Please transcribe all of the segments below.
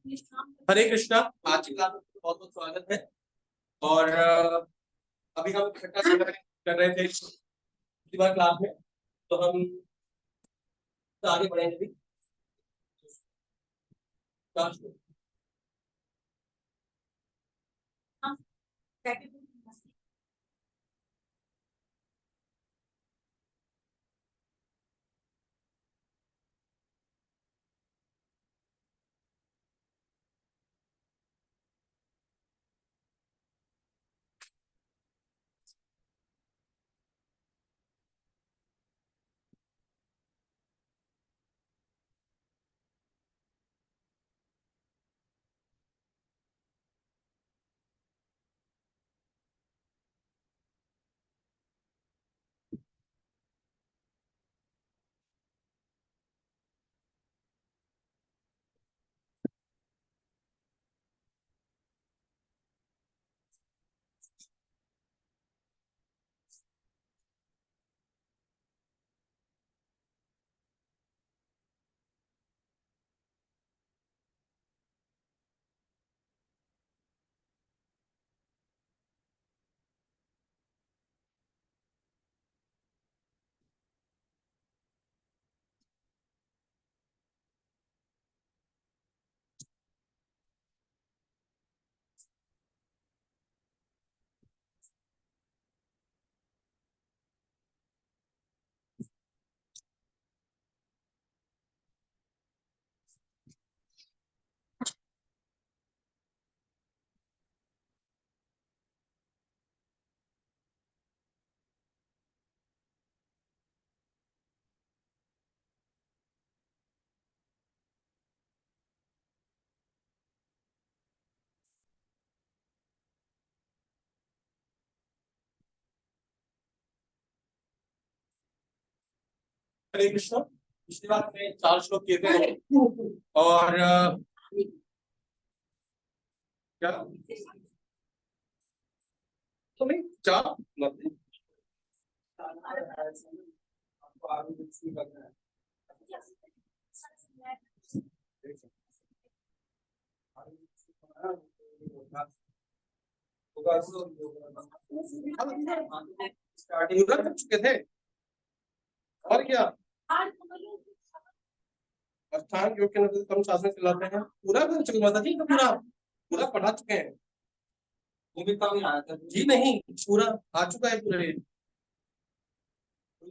हरे कृष्णा। आज की क्लास में बहुत बहुत स्वागत है। और अभी हम इकट्ठा कर रहे थे पिछली बार क्लास में, तो हम आगे बढ़ेंगे भी क्लास में। हरे कृष्णा। पिछली बार हमने 4 श्लोक किए थे और क्या तो नहीं 4 मतलब स्टार्टिंग कर चुके थे। और क्या अष्टांग योग के अंदर हम शासन चलाते हैं, पूरा कर चुके माता जी, पूरा पूरा पढ़ा चुके हैं। वो भी काम आया था जी, नहीं पूरा आ चुका है पूरे।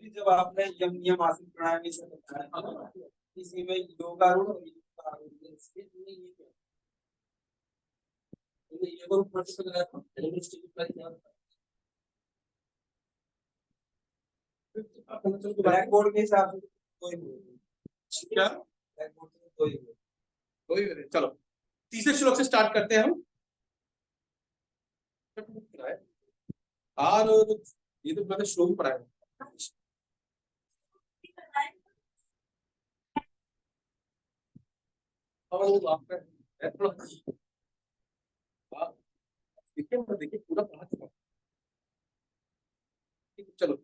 जब आपने यम नियम आसन प्राणायाम से बताया इसी में योगारूढ़ और ब्लैक बोर्ड के हिसाब से क्या ब्लैक बोर्ड कोई चलो तीसरे श्लोक से स्टार्ट करते हैं हम। और ये तो मैंने श्लोक पढ़ा है। देखिए पूरा पढ़ा चुका। चलो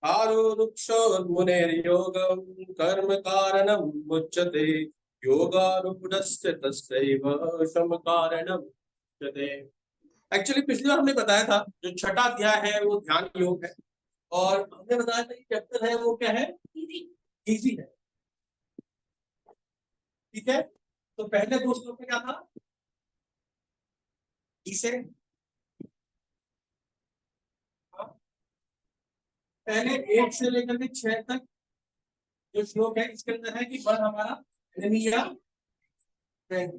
आरुरुक्षोर्मुनेर्योगं कर्म कारणं मुच्यते योगारूढ़स्य तस्यैव शम कारणं मुच्यते। एक्चुअली पिछली बार हमने बताया था जो छठा अध्याय है वो ध्यान योग है, और हमने बताया था कि चैप्टर है वो क्या है, इजी है। ठीक है, तो पहले 2 श्लोक में क्या था, इसे पहले 1 से लेकर के 6 तक जो श्लोक है इसके अंदर है कि बल हमारा एनिमी या फ्रेंड।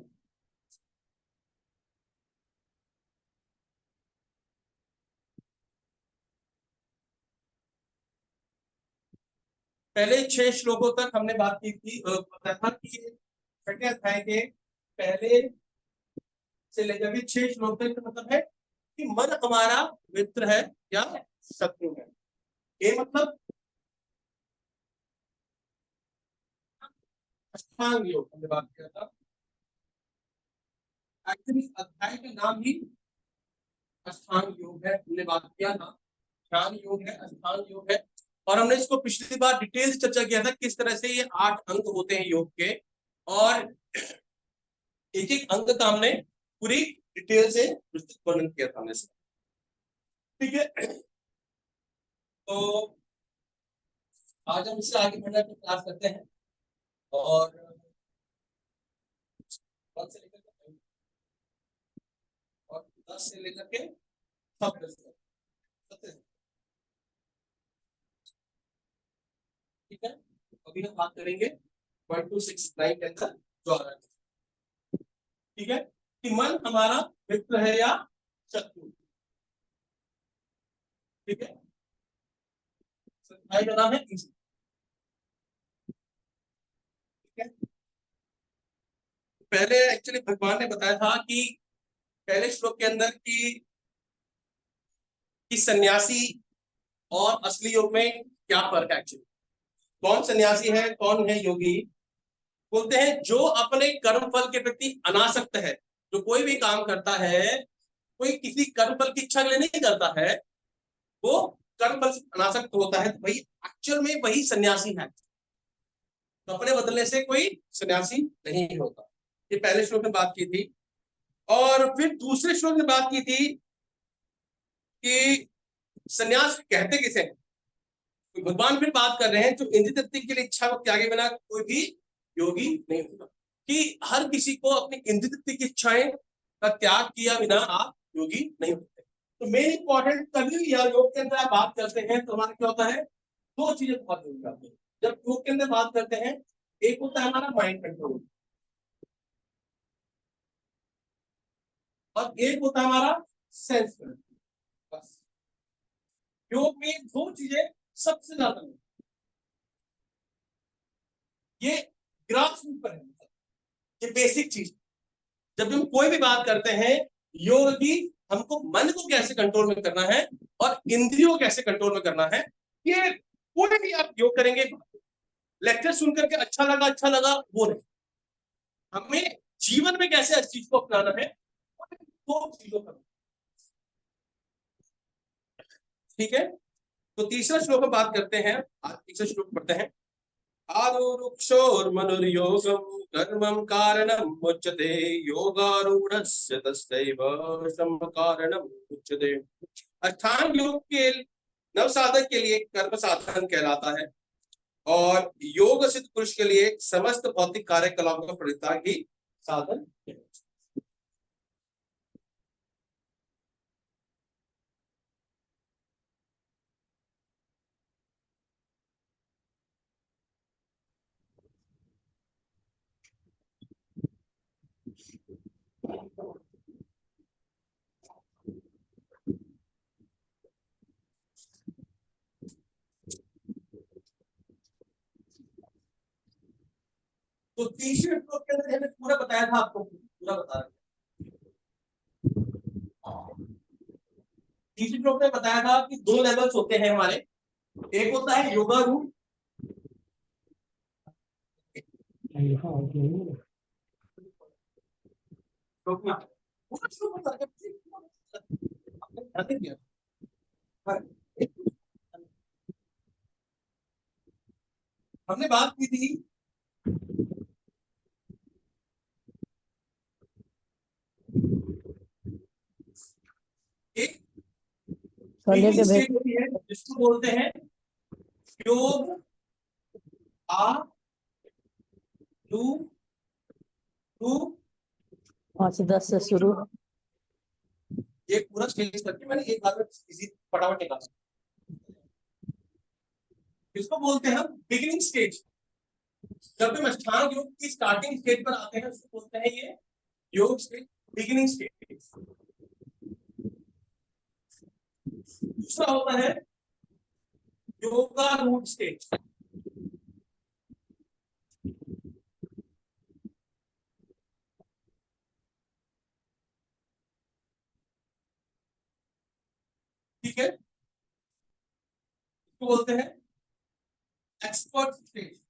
पहले 6 श्लोकों तक हमने बात की थी, बताया था कि छठे अध्याय के पहले से लेकर के 6 श्लोक तक का मतलब है कि मन हमारा मित्र है या शत्रु है। ये मतलब अष्टांग योग हमने बात किया था। एक्चुअली अध्याय का नाम ही अष्टांग योग है, हमने बात किया था। ध्यान योग है, अष्टांग योग है, और हमने इसको पिछली बार डिटेल से चर्चा किया था किस तरह से ये 8 अंग होते हैं योग के। और एक एक अंग का हमने पूरी डिटेल से विस्तृत वर्णन किया था हमने से, ठीक है। तो आज हम इससे आगे बढ़ने की क्लास करते हैं और वन से लेकर के और 10 से लेकर के 26 तक, ठीक है। अभी हम बात करेंगे 1 to 6 9 के अंदर जो आ रहा है, ठीक है, कि मन हमारा मित्र है या शत्रु, ठीक है। का नाम है इसी, ठीक है। पहले एक्चुअली भगवान ने बताया था कि पहले श्लोक के अंदर कि सन्यासी और असली योग में क्या फर्क है एक्चुअली, कौन सन्यासी है कौन है योगी। बोलते हैं जो अपने कर्म फल के प्रति अनासक्त है, जो कोई भी काम करता है, कोई किसी कर्म फल की इच्छा के लिए नहीं करता है, वो कर्म फल से अनासक्त होता है, तो भाई एक्चुअल में वही सन्यासी है। तो अपने बदलने से कोई सन्यासी नहीं होता। ये पहले श्लोक में बात की थी। और फिर दूसरे श्लोक में बात की थी कि सन्यास कहते किसे, तो भगवान फिर बात कर रहे हैं जो इंद्रिय तृप्ति के लिए इच्छा को त्यागे बिना कोई भी योगी नहीं होगा, कि हर किसी को अपनी इंद्रिय तृप्ति की इच्छाएं का त्याग किया बिना आप योगी नहीं होते। तो मेन इंपॉर्टेंट कभी भी योग के अंदर आप बात करते हैं तो हमारा क्या होता है, दो चीजें बहुत जरूरी होती है जब योग के अंदर बात करते हैं। एक होता है हमारा माइंड कंट्रोल और एक होता है हमारा सेंस कंट्रोल। बस योग में दो चीजें सबसे ज्यादा, ये ग्राफ पर है, ये बेसिक चीज। जब हम कोई भी बात करते हैं योग की, हमको मन को कैसे कंट्रोल में करना है और इंद्रियों को कैसे कंट्रोल में करना है, ये कोई भी आप योग करेंगे, लेक्चर सुन करके अच्छा लगा वो नहीं, हमें जीवन में कैसे इस चीज को अपनाना है, दो चीजों का, ठीक है। तो तीसरा श्लोक में बात करते हैं, आज तीसरा श्लोक पढ़ते हैं। आरुरुक्षोर्मनुर्योगं कर्मं कारणं मुच्यते योगारूढ़स्य तस्यैव शम कारणं मुच्यते। अष्टांग योग के नव साधक के लिए कर्म साधन कहलाता है और योग सिद्ध पुरुष के लिए समस्त भौतिक कार्यकलापों का परित्याग ही साधन है। तो तीसरे श्लोक के अंदर मैंने पूरा बताया था आपको, पूरा बता रहा तीसरे श्लोक में बताया था कि दो लेवल्स होते हैं हमारे, एक होता है योगारूढ़, हमने बात की थी एक स्टेज होती है जिसको बोलते हैं योग आ लू टू 5 से 10 से शुरू। एक पूरा स्टेज करके मैंने एक बार में इसी फटाफट निकाला, इसको बोलते हैं हम बिगिनिंग स्टेज। जब हम अष्टांग योग की स्टार्टिंग स्टेज पर आते हैं उसको बोलते हैं ये योग स्टेज, बिगिनिंग स्टेज। दूसरा होता है योगारूढ़ स्टेज, ठीक है, इसको बोलते हैं एक्सपर्ट स्टेज।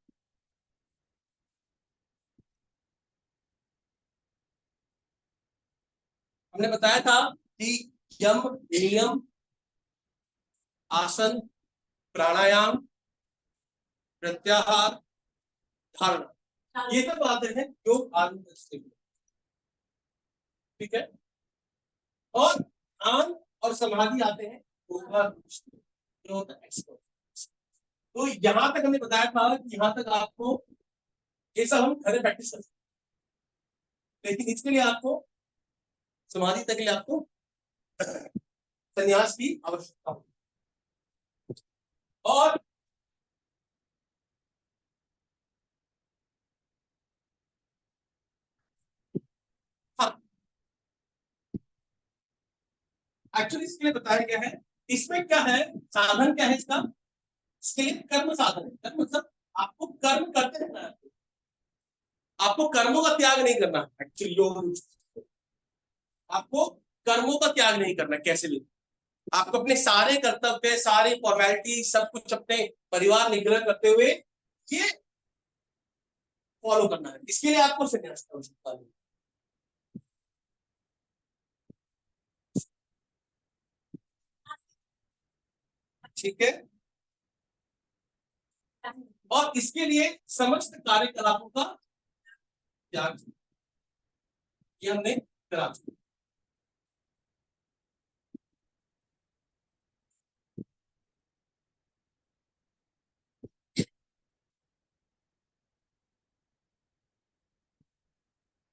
हमने बताया था कि यम नियम आसन प्राणायाम प्रत्याहार धारणा, ये सब बातें हैं योग आरूढ़ स्टेज। ठीक है। और ध्यान और समाधि आते हैं जो होता है एक्सपर्ट। तो यहां तक हमने बताया था कि यहां तक आपको ये सब हम घर में प्रैक्टिस कर सकते हैं, लेकिन इसके लिए आपको समाधि तक के लिए आपको संन्यास की आवश्यकता होगी। और हाँ, एक्चुअली इसके लिए बताया गया है, इसमें क्या है, साधन क्या है इसका, इसके लिए कर्म साधन है। कर्म मतलब आपको कर्म करते रहना है, आपको कर्मों का त्याग नहीं करना। एक्चुअली योग आपको कर्मों का त्याग नहीं करना, कैसे भी आपको अपने सारे कर्तव्य, सारी फॉर्मेलिटी, सब कुछ अपने परिवार निग्रह करते हुए ये फॉलो करना है। इसके लिए आपको संन्यास की आवश्यकता है। ठीक है। और इसके लिए समस्त कार्यकलापों का त्याग, ये हमने करा।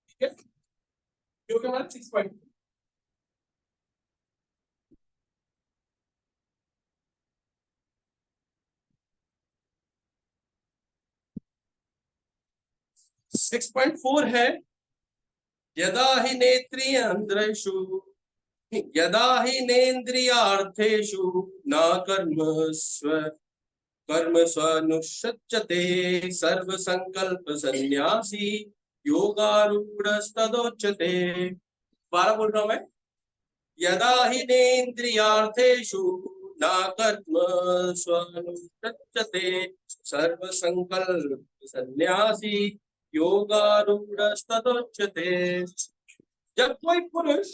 ठीक है, क्योंकि हमारा 6.2 6.4 है, यदा हि नेत्रियन्द्रेषु यदा हि नेन्द्रियार्थेषु न कर्म स्वनुषज्जते सर्व संकल्प संन्यासी योगारूढ़स्तदोच्यते। 12 बोल रहा हूं मैं, यदा हि नेन्द्रियार्थेषु न कर्म स्वनुषज्जते सर्व संकल्प संन्यासी योगारूढ़स्तदोच्यते। जब कोई पुरुष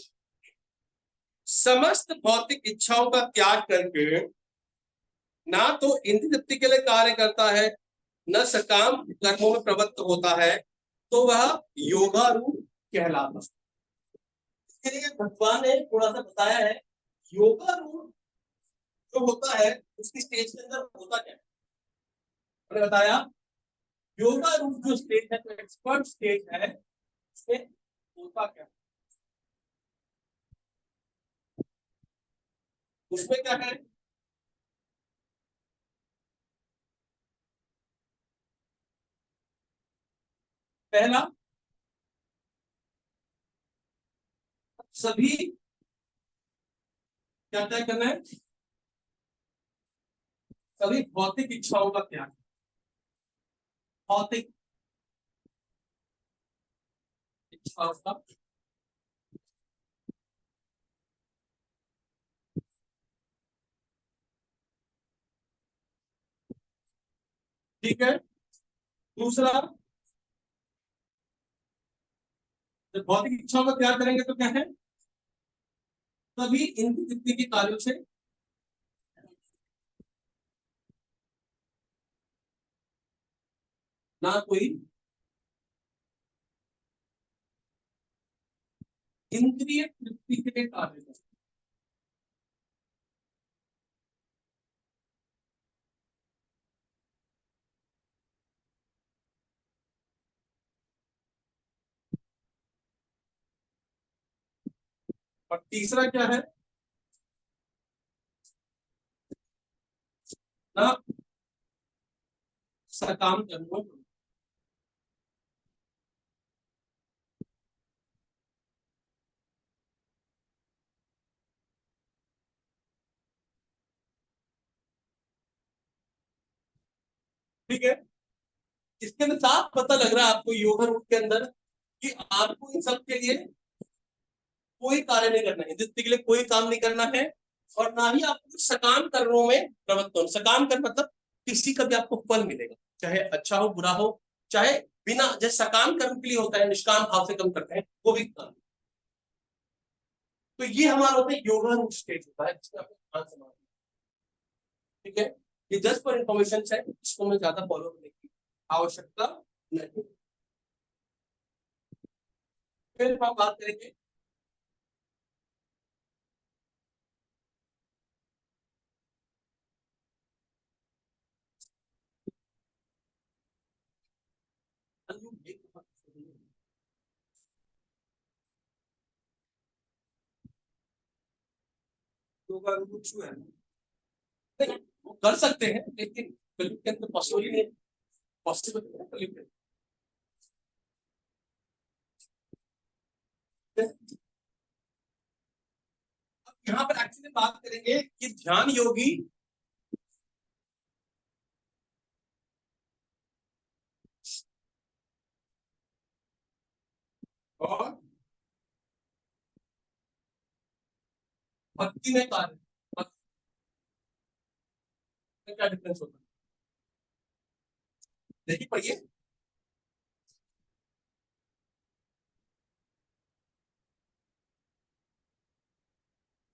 समस्त भौतिक इच्छाओं का त्याग करके ना तो इंद्रिय तृप्ति के लिए कार्य करता है, न सकाम कर्मों में प्रवृत्त होता है, तो वह योगारूढ़ कहलाता है। इसके लिए भगवान ने थोड़ा सा बताया है, योगारूढ़ जो होता है उसकी स्टेज के अंदर होता क्या है, मैंने बताया योगारूढ़ जो स्टेज है, तो एक्सपर्ट स्टेज है, उसमें होता क्या है, उसमें क्या है, पहला सभी क्या तय करना है, सभी भौतिक इच्छाओं का त्याग, भौतिक इच्छाओं का, ठीक है। दूसरा, जब भौतिक इच्छाओं का त्याग करेंगे तो क्या है, तभी इंद्रिय तृप्ति के कार्यों से ना कोई इंद्रिय तृप्ति के कार्य करते। और तीसरा क्या है, ना सकाम कर्मों, ठीक है। इसके अंदर साफ पता लग रहा है आपको योगा रूट के अंदर कि आपको इन सब के लिए कोई कार्य नहीं करना है, जिंदगी के लिए कोई काम नहीं करना है, और ना ही आपको सकाम कर्मों में प्रवृत्त होना। सकाम कर्म मतलब किसी का भी आपको फल मिलेगा, चाहे अच्छा हो बुरा हो, चाहे बिना, जैसे सकाम कर्म के लिए होता है निष्काम भाव से कर्म करते हैं, वो भी काम। तो ये हमारा होता है योगा रूट स्टेज होता है, जिसमें आपको ध्यान समाधि, ठीक है। ये जस्ट फॉर इंफॉर्मेशन है, इसको मैं ज्यादा फॉलो करने की आवश्यकता नहीं। फिर हम बात करेंगे योगा रुचु है, नहीं वो कर सकते हैं, लेकिन कलयुग के अंदर पॉसिबल नहीं, पॉसिबल नहीं है कलयुग के अंदर। यहाँ पर एक्चुअली बात करेंगे कि ध्यान योगी और भक्ति में कार्य, भक्ति में क्या डिफरेंस होता है, देखिए पढ़िए।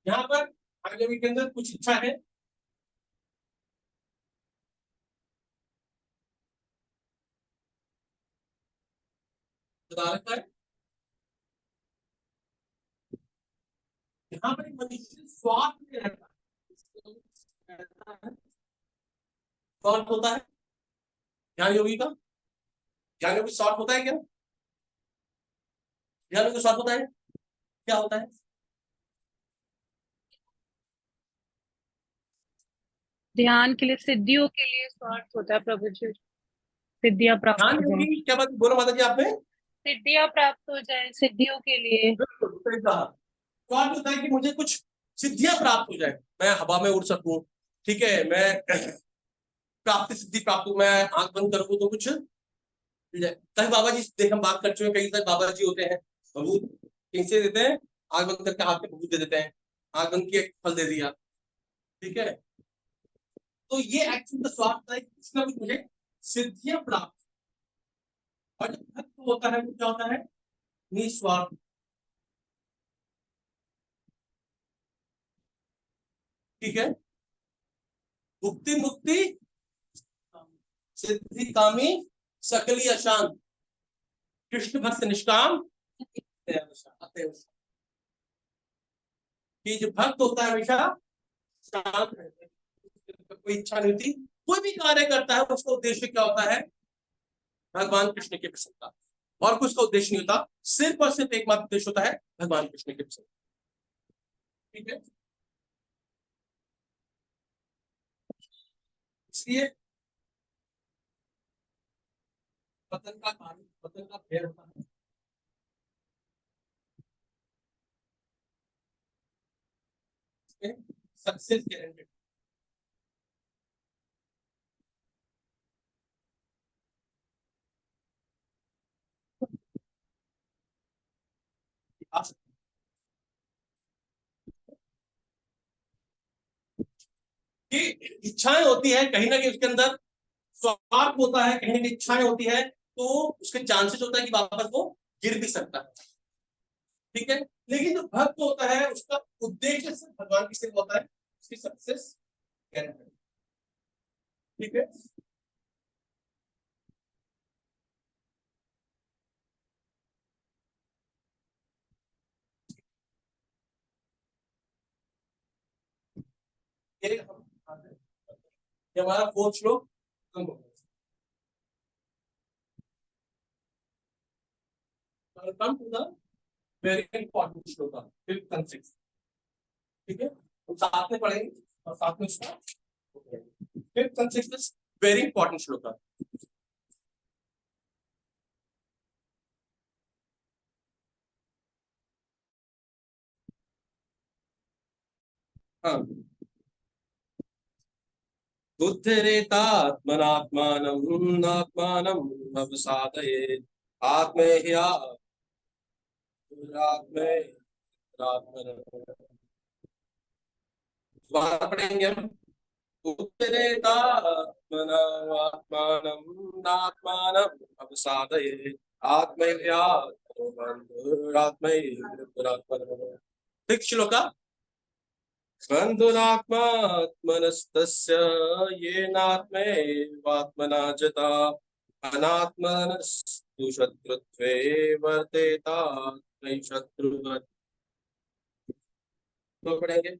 यहाँ पर ध्यान योगी के अंदर कुछ इच्छा है, बता रखा है। यहाँ पर एक मनुष्य स्वार्थ में रहता है, स्वार्थ होता है ध्यान योगी का, ध्यान योगी स्वार्थ होता है क्या, ध्यान योगी स्वार्थ होता है, क्या होता है? ध्यान के लिए, सिद्धियों के लिए स्वार्थ होता है प्रभु जी, सिद्धियां प्राप्त ध्यान हो जाए, योगी क्या बात बोलो माता जी आपने? सिद्धियां प्राप्त हो जाए, सिद्धियों के लिए। बिल्कुल सही कहा। स्वार्थ होता है कि मुझे कुछ सिद्धियां प्राप्त हो जाए, मैं हवा में उड़ सकूं, ठीक है, मैं प्राप्ति सिद्धि प्राप्त हूं, मैं आंख बंद करूं तो कुछ मिल जाए। कहीं बाबा जी देख हम बात कर चुके हैं, कई सारे बाबा जी होते हैं भभूत कैसे देते हैं, आंख बंद करके हाथ में भभूत दे देते हैं, आंख बंद किया फल दे दिया, ठीक है। तो ये एक्चुअली का स्वार्थ है कि कुछ ना कुछ मुझे सिद्धियां प्राप्त, और जब भक्त होता है वो क्या होता है, निस्वार्थ, ठीक है। मुक्ति मुक्ति सिद्धि कामी सकली अशांत, कृष्ण भक्त निष्काम कि जो भक्त होता है हमेशा शांत रहता है, कोई इच्छा नहीं होती, कोई भी कार्य करता है उसका उद्देश्य क्या होता है, भगवान कृष्ण की प्रसन्नता, और कुछ का उद्देश्य नहीं होता, सिर्फ और सिर्फ एकमात्र उद्देश्य होता है भगवान कृष्ण की प्रसन्नता, ठीक है। इसलिए पतन का कारण, पतन का भय होता है सक्सेस गारंटेड। कि इच्छाएं होती है कहीं ना कहीं उसके अंदर, स्वार्थ होता है कहीं ना कहीं, इच्छाएं होती है तो उसके चांसेस होता है कि वापस वो गिर भी सकता है, ठीक है। लेकिन जो भक्त होता है उसका उद्देश्य सिर्फ भगवान की सेवा होता है, उसकी सक्सेस गारंटेड, ठीक है। ये हमारा फोर्थ श्लोक खत्म हो गया, come to the very important श्लोक, फिफ्थ एंड सिक्स्थ, ठीक है, हम साथ में पढ़ेंगे और साथ में उसका fifth and sixth very important श्लोक। हाँ, बुद्धिरेतात्मनात्मानं नात्मानं अवसादयेत् आत्मैह्या आत्मैरात्मनः। दोबारा पढ़ेंगे हम, बुद्धिरेतात्मनात्मानं नात्मानं अवसादयेत् आत्मैह्या आत्मैरात्मनः। ठीक श्लोका। बन्धुरात्मात्मनस्तस्य येनात्मैवात्मना जिता अनात्मनस्तु शत्रुत्वे वर्तेतात्मै शत्रुवत्। तो पढ़ेंगे,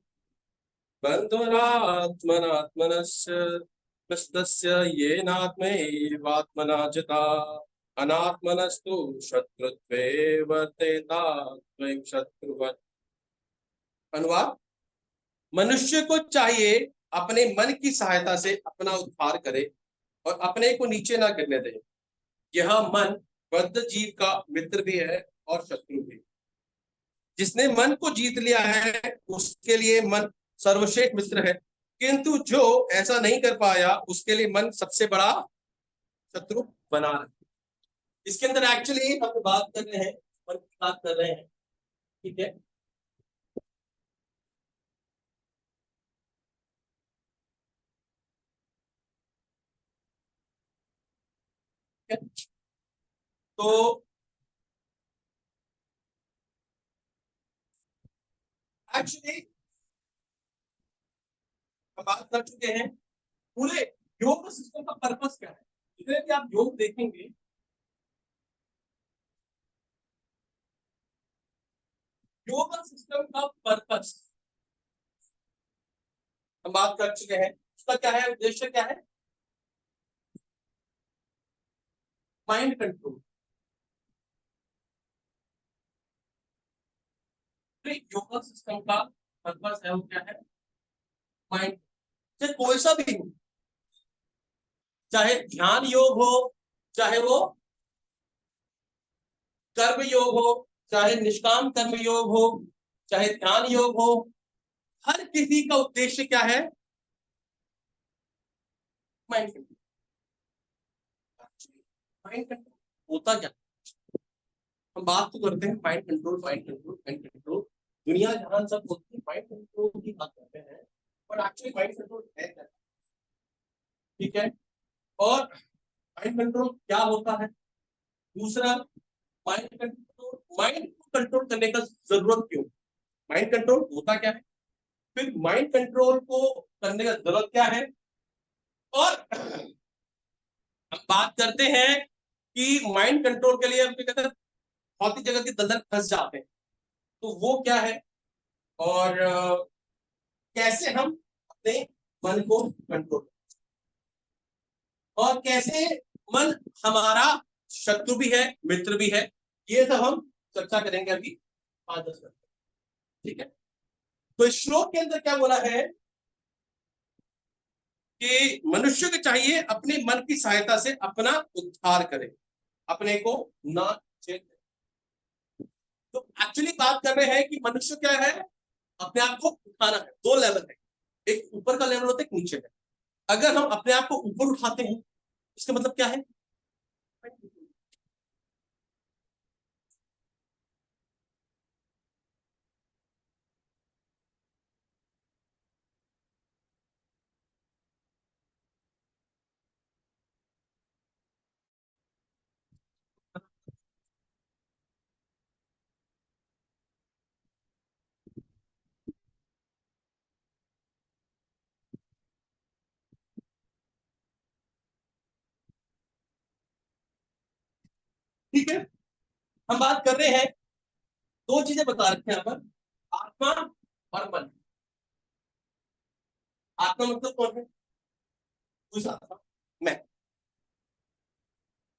बन्धुरात्मनात्मनस्तस्य येनात्मैवात्मना जिता अनात्मनस्तु शत्रुत्वे वर्तेतात्मै शत्रुवत्। अनुवाद, मनुष्य को चाहिए अपने मन की सहायता से अपना उद्धार करे और अपने को नीचे ना गिरने दे। यह मन बद्ध जीव का मित्र भी है और शत्रु भी। जिसने मन को जीत लिया है उसके लिए मन सर्वश्रेष्ठ मित्र है, किंतु जो ऐसा नहीं कर पाया उसके लिए मन सबसे बड़ा शत्रु बना रहे। इसके अंदर एक्चुअली हम बात कर रहे हैं, मन की बात कर रहे हैं, ठीक है। तो एक्चुअली हम बात कर चुके हैं पूरे योग सिस्टम का पर्पस क्या है। जितने भी आप योग देखेंगे, योग सिस्टम का पर्पस हम बात कर चुके हैं। उसका क्या है, उद्देश्य क्या है? Mind control. योग सिस्टम का पर्पस है वो क्या है? माइंड। चाहे कोई सा भी हो, चाहे ध्यान योग हो, चाहे वो कर्म योग हो, चाहे निष्काम कर्म योग हो, चाहे ध्यान योग हो, हर किसी का उद्देश्य क्या है? Mind control. माइंड कंट्रोल होता क्या? हम बात तो करते हैं mind control, mind control, mind control. दुनिया जहां सब होती है माइंड कंट्रोल की बात करते हैं, पर एक्चुअली माइंड कंट्रोल है क्या? ठीक है। और माइंड कंट्रोल क्या होता है? दूसरा, माइंड कंट्रोल, माइंड को कंट्रोल करने का जरूरत क्यों? माइंड कंट्रोल होता क्या है, फिर माइंड कंट्रोल को करने का जरूरत क्या है? और हम बात करते हैं कि माइंड कंट्रोल के लिए हम क्या कहते हैं, बहुत ही जगह के दलदल फंस जाते हैं, तो वो क्या है और कैसे हम अपने मन को कंट्रोल, और कैसे मन हमारा शत्रु भी है मित्र भी है, ये सब हम चर्चा करेंगे अभी 5-10 मिनट। ठीक है। तो इस श्लोक के अंदर क्या बोला है कि मनुष्य को चाहिए अपने मन की सहायता से अपना उद्धार करे, अपने को ना चेत। तो एक्चुअली बात कर रहे हैं कि मनुष्य क्या है, अपने आप को उठाना है। दो लेवल है, एक ऊपर का लेवल होता है, एक नीचे का। अगर हम अपने आप को ऊपर उठाते हैं इसका मतलब क्या है? ठीक है। हम बात कर रहे हैं, दो चीजें बता रखे हैं यहाँ पर, आत्मा और मन। आत्मा मतलब कौन है? उस आत्मा, मैं।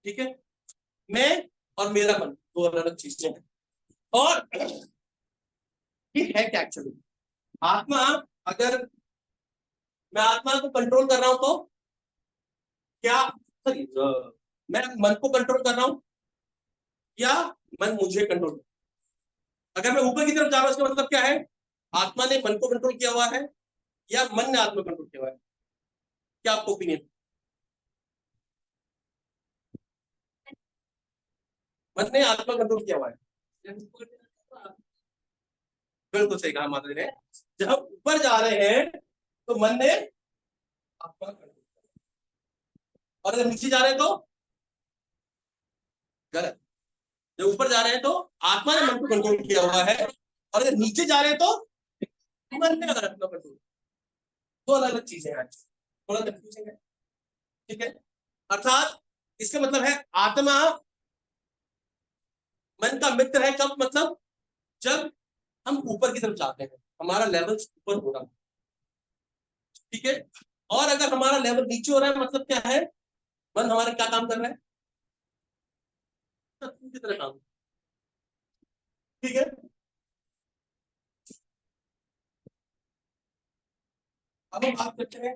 ठीक है। मैं और मेरा मन दो अलग अलग चीजें हैं। और ये है क्या एक्चुअली? आत्मा, अगर मैं आत्मा को कंट्रोल कर रहा हूं तो क्या, सॉरी, मैं मन को कंट्रोल कर रहा हूं या मन मुझे कंट्रोल? अगर मैं ऊपर की तरफ जा रहा हूं इसका मतलब क्या है? आत्मा ने मन को कंट्रोल किया हुआ है या मन ने आत्मा कंट्रोल किया हुआ है? क्या आपको ओपिनियन? मन ने आत्मा कंट्रोल किया हुआ है। बिल्कुल सही कहा माता जी ने। जब हम ऊपर जा रहे हैं तो मन ने आत्मा कंट्रोल किया, और अगर नीचे जा रहे हैं तो गलत। जब ऊपर जा रहे हैं तो आत्मा ने मन को कंट्रोल किया हुआ है, और अगर नीचे जा रहे हैं तो मन ने आत्मा कंट्रोल। दो अलग अलग चीजें हैं, थोड़ा कंफ्यूजिंग है। ठीक है। अर्थात इसका मतलब है आत्मा मन का मित्र है कब, मतलब जब हम ऊपर की तरफ जाते हैं, हमारा लेवल ऊपर हो रहा है। ठीक है। और अगर हमारा लेवल नीचे हो रहा है मतलब क्या है? मन हमारा क्या काम कर रहा है? शत्रु की तरह काम। ठीक है। अब हम बात करते हैं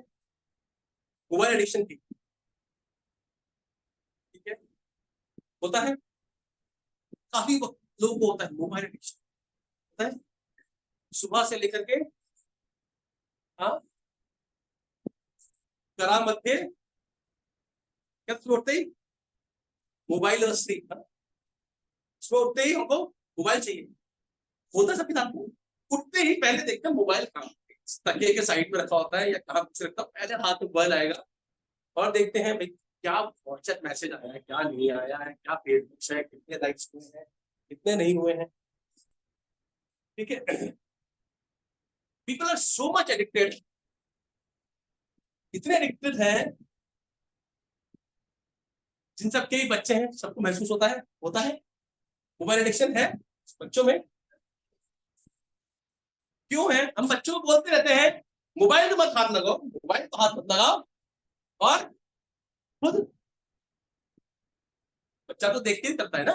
मोबाइल एडिक्शन की। ठीक है, होता है काफी लोगों को होता है मोबाइल एडिक्शन, होता है सुबह से लेकर के हाँ करा मध्य क्या उठते ही मोबाइल और स्लीप, सुबह उठते ही हमको मोबाइल चाहिए, होता है सबके साथ में। उठते ही पहले देखते हैं मोबाइल कहाँ, तकिए के साइड में रखा होता है या कहाँ कुछ रखा, पहले हाथ में मोबाइल आएगा और देखते हैं भाई क्या व्हाट्सएप मैसेज आया है, क्या नहीं आया है, क्या फेसबुक है, कितने लाइक्स हुए हैं, कितने नहीं हुए हैं। ठीक है, people are so much addicted, इतने एडिक्टेड हैं, जिन सबके भी बच्चे हैं सबको महसूस होता है मोबाइल एडिक्शन है बच्चों में। क्यों है? हम बच्चों को बोलते रहते हैं मोबाइल तो मत हाथ लगाओ, मोबाइल तो हाथ मत लगाओ, और खुद बच्चा तो देखते ही करता है ना,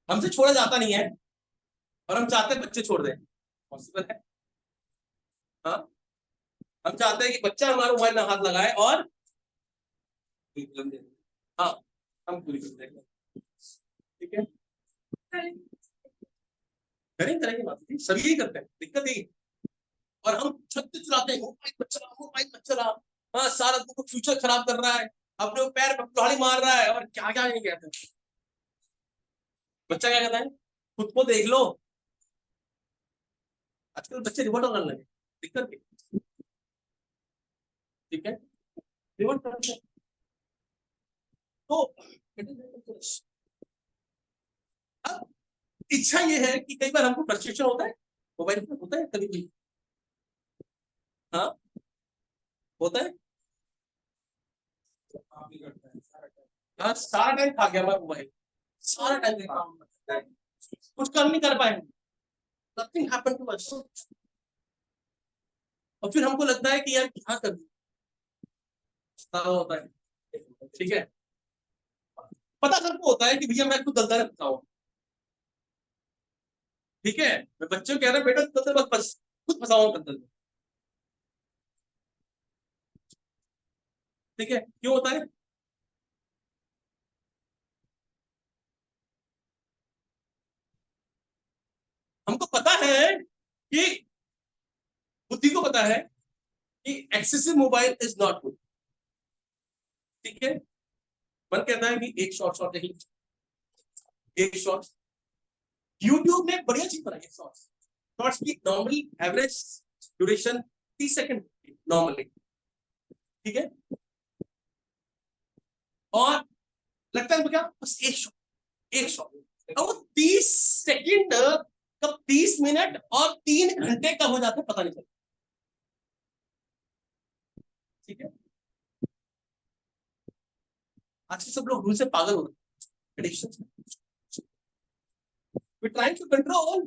हमसे छोड़ा जाता नहीं है और हम चाहते हैं बच्चे छोड़ दें, पॉसिबल है? हाँ, हम चाहते हैं कि बच्चा हमारा मोबाइल ना हाथ लगाए और हाँ हम पूरी कर देंगे। ठीक है, करेंगे बात, सभी यही करते हैं, दिक्कत यही। और हम छत पे चलाते हैं मोबाइल मत चला, मोबाइल मत चला, हाँ सारा तुमको फ्यूचर खराब कर रहा है, अपने पैर पर कुल्हाड़ी मार रहा है और क्या क्या नहीं कहते हैं। बच्चा क्या कहता है, खुद को देख लो, आजकल बच्चे रिवोल्ट करने लगे, दिक्कत नहीं। ठीक है, रिवोल्ट करते हैं तो अब इच्छा ये है कि कई बार हमको फ्रस्ट्रेशन होता है, मोबाइल पे होता है कभी भी, हाँ होता है, हाँ सारा टाइम खा गया मैं मोबाइल, सारा टाइम कुछ काम नहीं कर पाए, नथिंग हैपेंड टू अस, और फिर हमको लगता है कि यार क्या कर होता है। ठीक है, पता सबको होता है कि भैया मैं खुद गलत बताऊं। ठीक है, मैं बच्चों को कह रहा बेटा गलत मत फंस, खुद फंसाओ गलत। ठीक है, क्यों होता है? हमको पता है कि बुद्धि को पता है कि excessive mobile is not good. ठीक है, मन कहता है कि एक शॉर्ट शॉर्ट देखिए, एक शॉर्ट, यूट्यूब ने बढ़िया चीज बनाई है शॉर्ट्स, शॉर्ट्स की normally average duration 30 second normally. ठीक है, और लगता है क्या बस एक शॉट, एक शॉट, और वो 30 सेकंड कब 30 मिनट और 3 घंटे कब हो जाता है पता नहीं चलता। ठीक है, आजकल सब लोग रूल से पागल हो रहे हैं, addiction, we trying to control.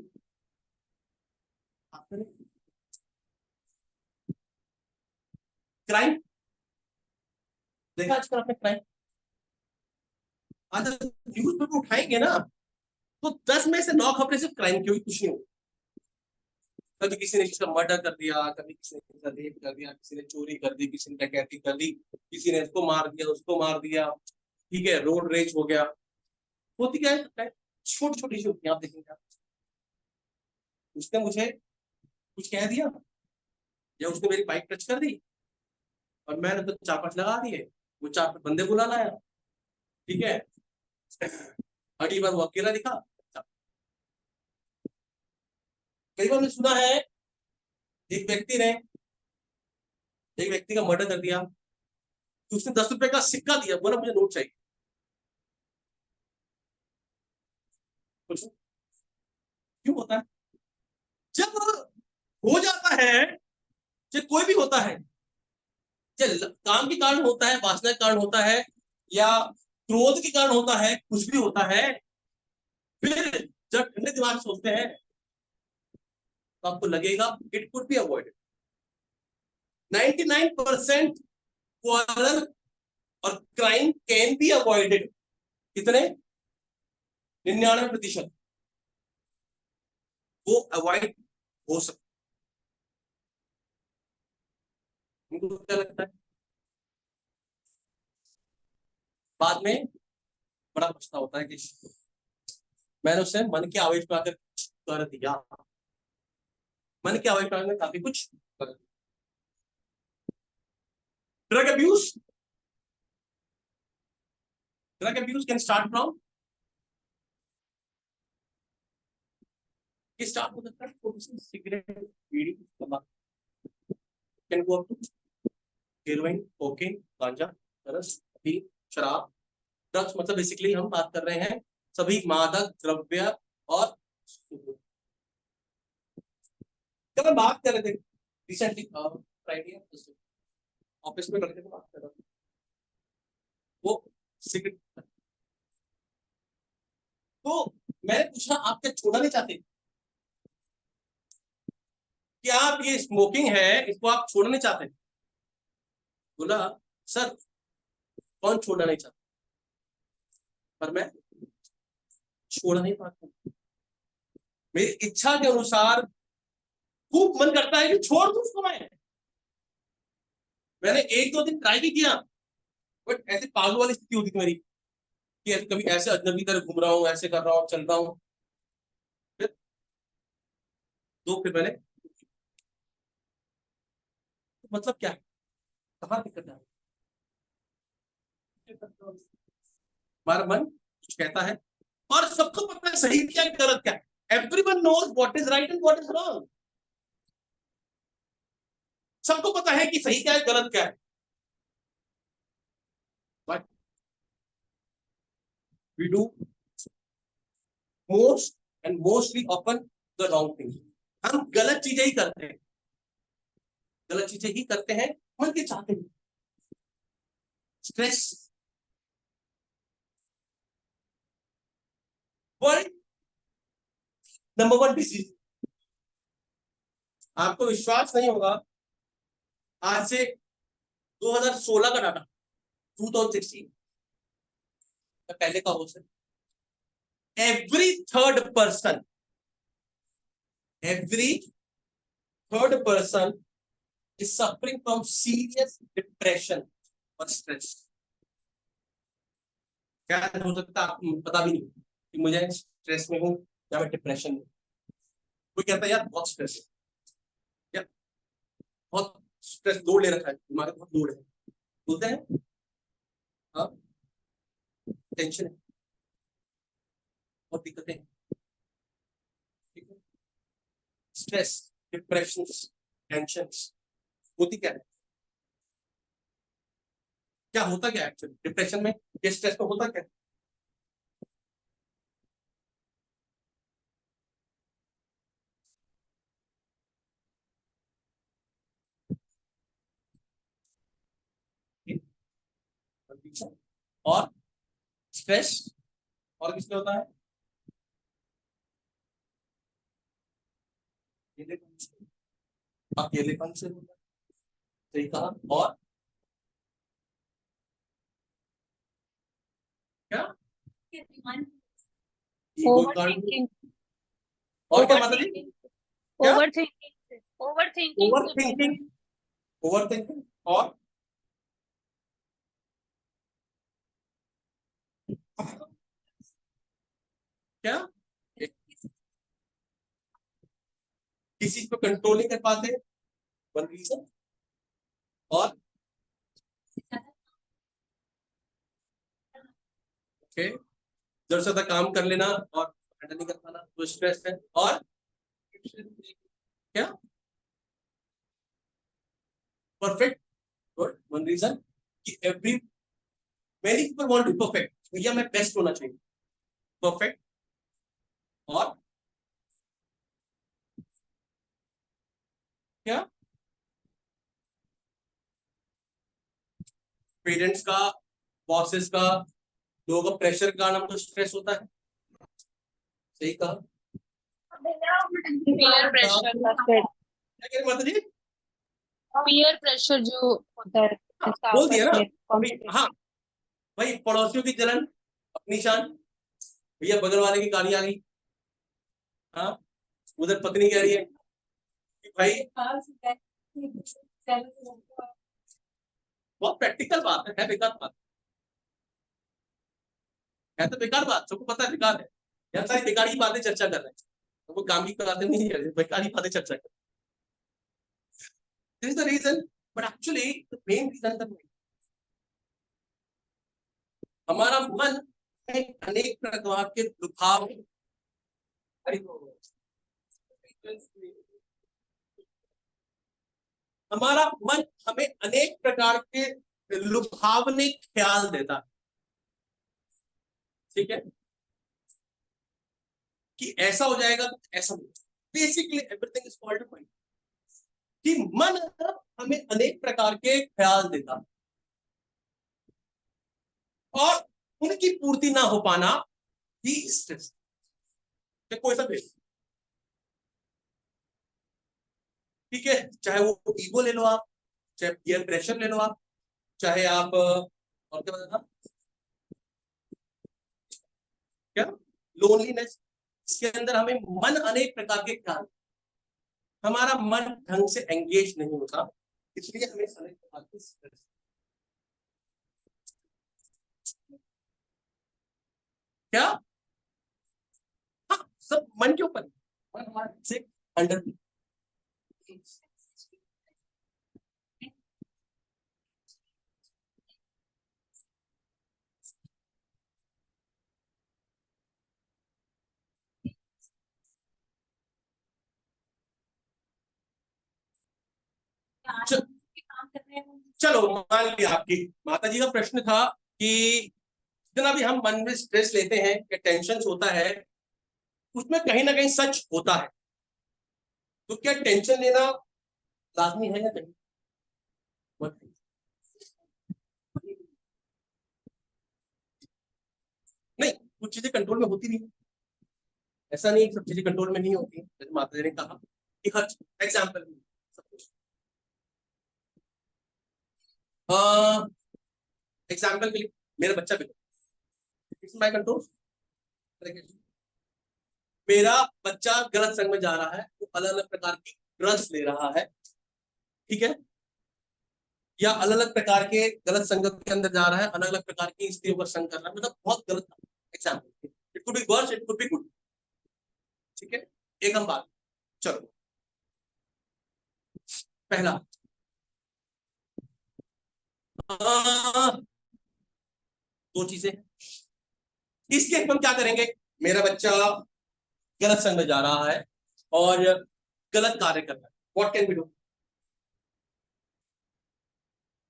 Crime देखा आजकल आपने क्राइम, आज न्यूज पेपर उठाएंगे ना तो 10 में से 9 खबरें सिर्फ क्राइम की हुई, कुछ नहीं हुई। कभी किसी ने किसी का मर्डर कर दिया, कभी किसी ने किसी का रेप कर दिया, किसी ने चोरी कर दी, किसी ने डकैती कर दी, किसी ने इसको मार दिया, उसको मार दिया। ठीक है, रोड रेज हो गया। होती क्या है, छोटी छोटी सी होती है, आप देखेंगे उसने मुझे कुछ कह दिया या उसने मेरी बाइक टच कर दी और मैंने तो 4-5 लगा दिए, वो 4 बंदे बुला लाया। ठीक है, अगली बार वो अकेला दिखा। कई बार मैंने सुना है एक व्यक्ति का मर्डर कर दिया तो उसने 10 रुपए का सिक्का दिया, बोला मुझे नोट चाहिए। क्यों होता है? जब हो जाता है, चाहे कोई भी होता है, चाहे काम के कारण होता है, वासना के कारण होता है, या क्रोध के कारण होता है, कुछ भी होता है, फिर जब ठंडे दिमाग से सोचते हैं तो आपको लगेगा it could be avoided. 99% quarrel और क्राइम कैन बी अवॉइडेड। कितने? 99% वो अवॉइड हो सकता। इनको क्या लगता है? बाद में बड़ा पछतावा होता है कि मैंने उसे मन के आवेश में आकर कर दिया, मन के आवेश में काफी कुछ कर दिया। Drug abuse, drug abuse can start from, start हो सकता है सिगरेट, बीड़ी, तंबाकू, can go up to heroin, cocaine, गांजा, चरस, अफीम, शराब। ड्रग्स मतलब बेसिकली हम बात कर रहे हैं सभी मादक द्रव्य। और जब हम बात कर रहे थे रिसेंटली फ्राइडे ऑफिस में लड़के से बात कर रहा था, वो सिगरेट, तो मैंने पूछा आप क्या छोड़ना नहीं चाहते? क्या आप ये स्मोकिंग है इसको आप छोड़ना नहीं चाहते? बोला सर कौन छोड़ना नहीं चाहता, पर मैं छोड़ नहीं पाता, मेरी इच्छा के अनुसार खूब मन करता है कि छोड़ दूं उसको। मैंने एक दो दिन ट्राई भी किया, बट ऐसे पागल वाली स्थिति होती थी मेरी कि ऐसे कभी ऐसे अजनबी तरह घूम रहा हूँ, ऐसे कर रहा हूँ, चल रहा हूँ। फिर मैंने, मतलब क्या है, कहाँ दिक्कत है? हमारा मन कुछ कहता है और सबको पता है सही क्या है गलत क्या है। Everyone knows what is right and what is wrong. सबको पता है कि सही क्या है गलत क्या है, but we do most and mostly often the wrong thing. हम गलत चीजें ही करते हैं, गलत चीजें ही करते हैं मन के चाहते हैं। Stress world number 1 disease. आपको विश्वास नहीं होगा, आज से 2016 का डाटा, 2016 पहले का हो सकता, every third person is suffering from serious depression और स्ट्रेस। क्या हो सकता है आपको पता भी नहीं कि मुझे स्ट्रेस में हूं या मैं डिप्रेशन में। कोई कहता है यार बहुत स्ट्रेस है, या बहुत स्ट्रेस लोड ले रखा है, दिमाग बहुत लोड है, बोलते हैं हाँ टेंशन है, बहुत दिक्कतें हैं। स्ट्रेस, डिप्रेशन, टेंशन होती क्या है, क्या होता क्या है एक्चुअली डिप्रेशन में, ये स्ट्रेस में होता क्या है? और स्ट्रेस और किसमें होता है? अकेलेपन से होता है, सही कहा। और क्या ओवर थिंकिंग, और क्या मतलब जी? क्या? Over thinking, over thinking, over thinking, over thinking और क्या, किसी पे कंट्रोल नहीं कर पाते, वन रीजन। और ओके जरूरत से ज्यादा काम कर लेना और हैंडल नहीं कर पाना तो स्ट्रेस है। और क्या, परफेक्ट, गुड, वन रीजन कि every many people want to perfect, भैया मैं बेस्ट होना चाहिए, परफेक्ट। और क्या, पेरेंट्स का, बॉसेस का, लोगों का प्रेशर का नाम तो स्ट्रेस होता है, सही कहा। पीयर प्रेशर का फिर, क्या कह रहे माता जी? पीयर प्रेशर जो होता है इसका बोल दिया आपस ना में अभी, हाँ कंपटीशन। भाई पड़ोसियों की जलन अपनी शान, भैया बगल वाले की गाड़ी आ गई, हाँ उधर पत्नी कह रही है कि भाई बहुत प्रैक्टिकल बात है बेकार बात है तो बेकार बात, सबको पता है बेकार है। यहाँ सारी बेकार की बातें चर्चा कर रहे हैं, वो काम की बातें नहीं है, बेकार की बातें चर्चा कर। This is the reason, but actually the main reason the हमारा मन में अनेक प्रकार के दुखाव, हमारा मन हमें अनेक प्रकार के लुभावने ख्याल देता है, ठीक है, कि ऐसा हो जाएगा तो ऐसा हो जाएगा। Basically everything is called mind, कि मन हमें अनेक प्रकार के ख्याल देता है और उनकी पूर्ति ना हो पाना ही स्ट्रेस। कोई सा भी, ठीक है, चाहे वो ईगो ले लो आप, चाहे पीयर प्रेशर ले लो आप, चाहे आप और क्या बताना, क्या लोनलीनेस, इसके अंदर हमें मन अनेक प्रकार के ख्याल, हमारा मन ढंग से एंगेज नहीं होता, इसलिए हमें अनेक प्रकार के स्ट्रेस। क्या, हाँ, सब मन के ऊपर, मन हमारे से अंडर। चलो मान लिया आपकी माता जी का प्रश्न था कि जितना भी हम मन में स्ट्रेस लेते हैं या टेंशन होता है उसमें कहीं ना कहीं सच होता है, तो क्या टेंशन लेना लाजमी है या नहीं? नहीं, कुछ चीजें कंट्रोल में होती नहीं, ऐसा नहीं सब चीजें कंट्रोल में नहीं होती। जैसे माता जी ने कहा कि हर एग्जाम्पल एग्जाम्पल के लिए मेरा बच्चा इट्स माय कंट्रोल, मेरा बच्चा गलत संग में जा रहा है, वो अलग अलग प्रकार की ड्रग्स ले रहा है, ठीक है, या अलग अलग प्रकार के गलत संगत के अंदर जा रहा है, अलग अलग प्रकार की स्त्रियों का संग कर रहा है, मतलब बहुत गलत example, it could be verse, it could be good, ठीक है। एक हम बात, चलो पहला दो चीजें, इसके हम क्या करेंगे, मेरा बच्चा गलत संग में जा रहा है और गलत कार्य कर रहा है, व्हाट कैन बी डू,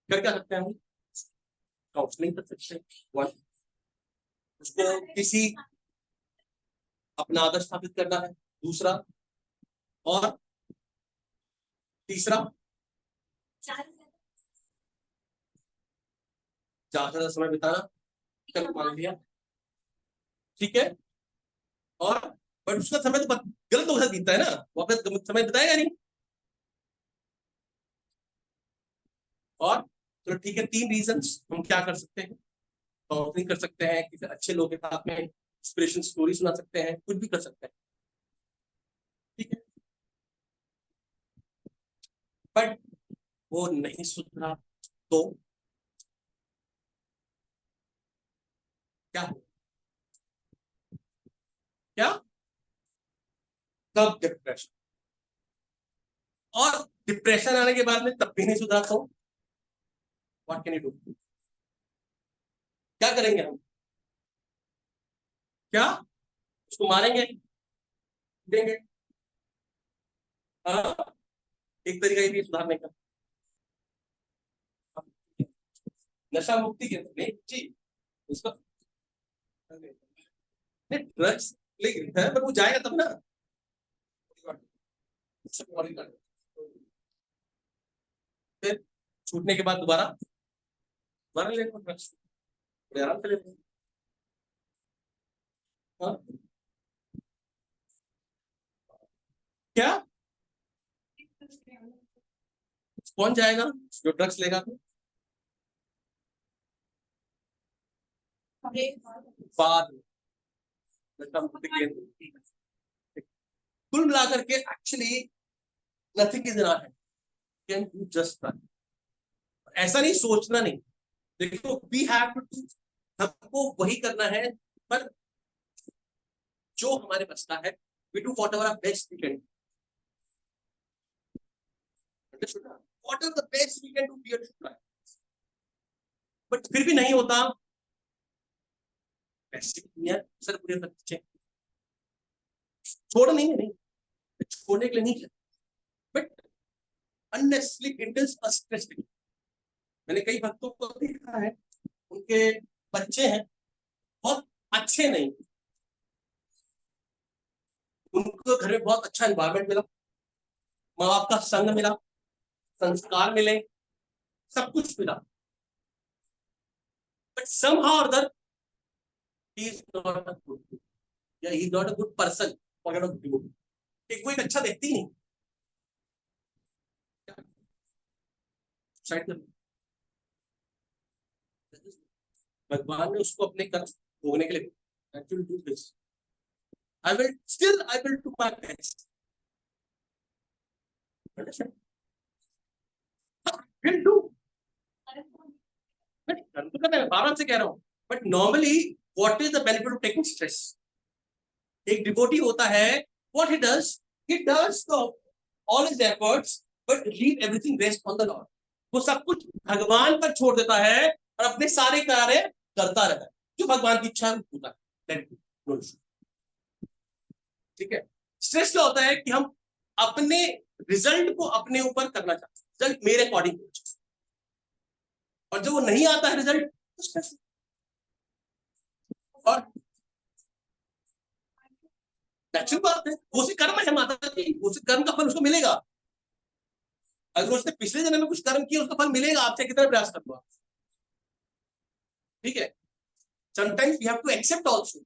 कर क्या सकते हैं हम, काउंसलिंग कर सकते हैं, वन, उसको किसी अपना आदर स्थापित करना है, दूसरा, और तीसरा ज्यादा समय बिताना, चलो मान लिया, ठीक है, और बट उसका समय तो गलत लोगों के साथ बीतता है ना, वो अपना समय बिताएगा नहीं, और चलो ठीक है, तीन रीजंस हम क्या कर सकते हैं, काउंसलिंग कर सकते हैं, किसी अच्छे लोगों के साथ में इंस्पिरेशन स्टोरी सुना सकते हैं, कुछ भी कर सकते हैं, ठीक है, बट वो नहीं सुधरा तो क्या हो, क्या, तब डिप्रेशन, और डिप्रेशन आने के बाद में तब भी नहीं सुधरा तो व्हाट कैन यू डू, क्या करेंगे हम, क्या उसको मारेंगे, देंगे, हाँ, एक तरीका ये भी सुधारने का, नशा मुक्ति के नहीं जी, उसका ड्रग्स लेकिन है, पर वो जाएगा तब ना, फिर छूटने के बाद दोबारा दोबारा लेंगे ड्रग्स, बड़े आराम से लेंगे, हाँ, क्या कौन जाएगा जो ड्रग्स लेगा, तो बाद में नशा मुक्ति केंद्र, कुल मिलाकर के actually nothing is in our hand, can do just that, ऐसा नहीं, सोचना नहीं। देखो वी हैव टू डू, हमको वही करना है, पर जो हमारे बचता है we do whatever best we can. Whatever the best we can do we are try. But फिर भी नहीं होता, ऐसे नहीं है सर, पूरे बच्चे छोड़ नहीं है, नहीं छोड़ने के लिए नहीं किया, बट अननेसेसरी इंटेंस स्ट्रेस। मैंने कई भक्तों को देखा है, उनके बच्चे हैं बहुत अच्छे नहीं, उनको घर में बहुत अच्छा एनवायरमेंट मिला, माँ बाप का संग मिला, संस्कार मिले, सब कुछ मिला, but somehow or other he is not a good, या he is not a good person, forget about devotee। वो एक अच्छा व्यक्ति नहीं, साइड कर, भगवान ने उसको अपने कर्म भोगने के लिए, actually do this, I will do my best, understand, will do, but कर्म तो करना है, बार से कह रहा हूँ, but normally what is the benefit of taking stress? एक डिवोटी होता है, what he does all his efforts but leave everything rest on the Lord. वो सब कुछ भगवान पर छोड़ देता है और अपने सारे कार्य करता रहता है, जो भगवान की इच्छा होता है। ठीक है, स्ट्रेस क्या होता है कि हम अपने रिजल्ट को अपने ऊपर करना चाहते हैं, रिजल्ट मेरे अकॉर्डिंग, और जब वो नहीं आता है रिजल्ट तो स्ट्रेस। और नेचुरल बात है, वो से कर्म है माता जी, वो से कर्म का फल उसको मिलेगा। अगर उसने पिछले जन्म में कुछ कर्म किया उसका फल मिलेगा, आपसे कितना प्रयास कर लो। ठीक है, sometimes we have to accept also,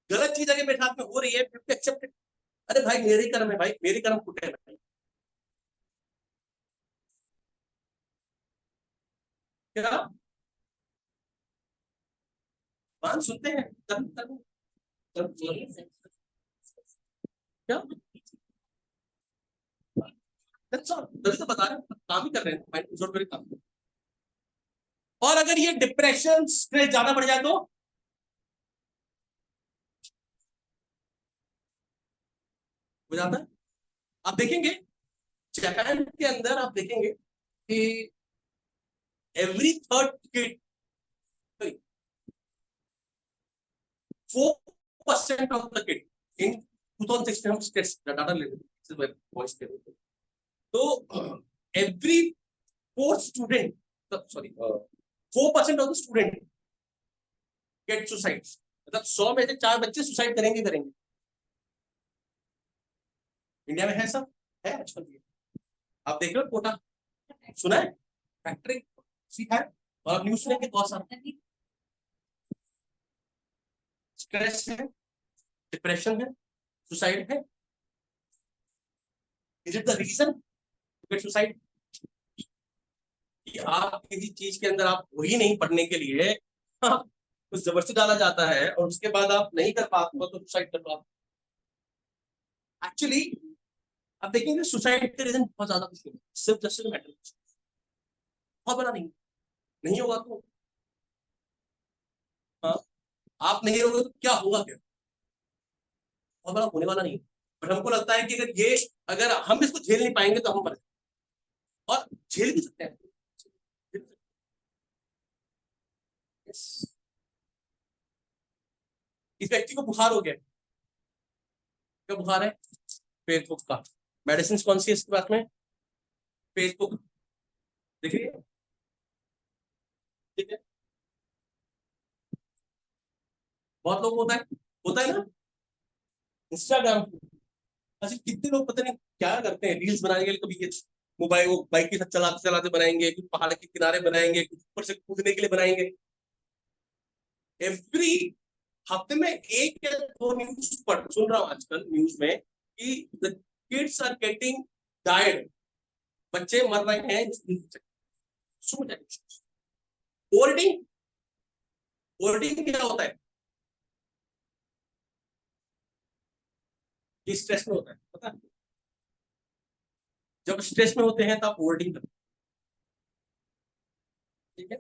गलत चीज अगर मेरे साथ में हो रही है फिर एक्सेप्ट, अरे भाई मेरे ही कर्म है, भाई मेरे कर्म फूटे हैं भाई, क्या मान सुनते हैं, कर्म कर्म कर्म क्या, दैट्स ऑल, तभी तो बता रहे हैं काम ही कर रहे हैं, mind is not very calm. और अगर ये डिप्रेशन स्ट्रेस ज्यादा बढ़ जाए तो हो जाता है। आप देखेंगे जापान के अंदर, आप देखेंगे कि every third kid, 4% of the kid in 2016 हम स्टेट्स डाटा ले लेते हैं, वॉइस के लिए, तो every fourth student, sorry 4% of the student gate suicide, मतलब 100 में से 4 बच्चे सुसाइड करेंगे करेंगे। इंडिया में है सब, है आजकल भी, आप देख रहे हो कोटा, सुना है फैक्ट्री सीखा है, और आप न्यूज सुनेंगे बहुत सारा स्ट्रेस है, डिप्रेशन है, सुसाइड है। Is it the reason to get suicide? कि आप किसी चीज के अंदर आप वही नहीं पढ़ने के लिए कुछ जबरदस्ती डाला जाता है और उसके बाद आप नहीं कर पाते हो तो सुसाइड कर पाते। एक्चुअली आप देखेंगे सुसाइड के रीजन बहुत ज्यादा कुछ नहीं, सिर्फ जस्ट मैटर, बहुत बड़ा नहीं, नहीं होगा तो हाँ, आप नहीं होगे तो क्या होगा, क्या बहुत बड़ा होने वाला नहीं। बट हमको लगता है कि अगर हम इसको झेल नहीं पाएंगे तो हम मर, और झेल भी सकते हैं। इस व्यक्ति को बुखार हो गया, क्या बुखार है? फेसबुक का, मेडिसिन कौन सी है इसके पास में? फेसबुक, देखिए ठीक है, बहुत लोग होता है ना इंस्टाग्राम। अच्छा कितने लोग पता नहीं क्या करते हैं, रील्स बनाने के लिए, कभी ये मोबाइल वो बाइक के साथ चलाते चलाते बनाएंगे, कुछ पहाड़ के किनारे बनाएंगे, कुछ ऊपर से कूदने के लिए बनाएंगे। एवरी हफ्ते में एक या दो न्यूज पढ़ सुन रहा हूँ आजकल न्यूज में कि the kids are getting died, बच्चे मर रहे हैं। होर्डिंग, होर्डिंग क्या होता है? ये स्ट्रेस में होता है, पता है? जब स्ट्रेस में होते हैं तब ओवरटिंक करते हैं, ठीक है।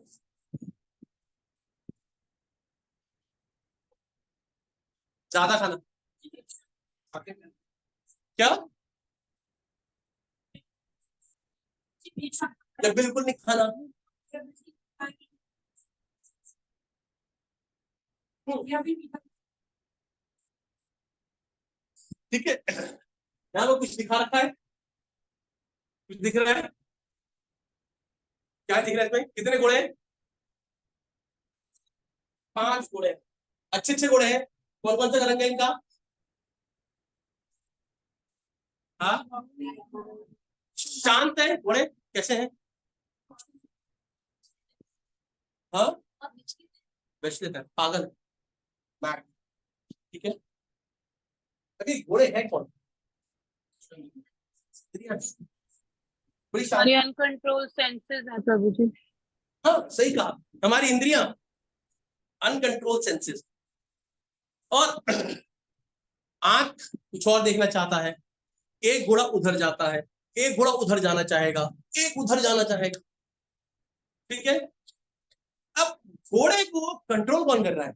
ज्यादा खाना, क्या, जब बिल्कुल नहीं खाना, ठीक है। यहाँ पर कुछ दिखा रखा है, कुछ दिख रहा है, क्या दिख रहा है इसमें, कितने घोड़े हैं, 5 घोड़े हैं, अच्छे अच्छे घोड़े हैं। कौन कौन सा रंग है इनका, हाँ, शांत है घोड़े, कैसे हैं, हाँ, वैश्विक है, पागल है, मैड, ठीक है। अभी घोड़े हैं कौन, स्त्रियां, बड़ी शांत, हमारी अनकंट्रोल सेंसेस है प्रभु जी। हाँ सही कहा, हमारी इंद्रियां, अनकंट्रोल सेंसेस। और आंख कुछ और देखना चाहता है, एक घोड़ा उधर जाता है, एक घोड़ा उधर जाना चाहेगा, एक उधर जाना चाहेगा, ठीक है। अब घोड़े को कंट्रोल कौन कर रहा है,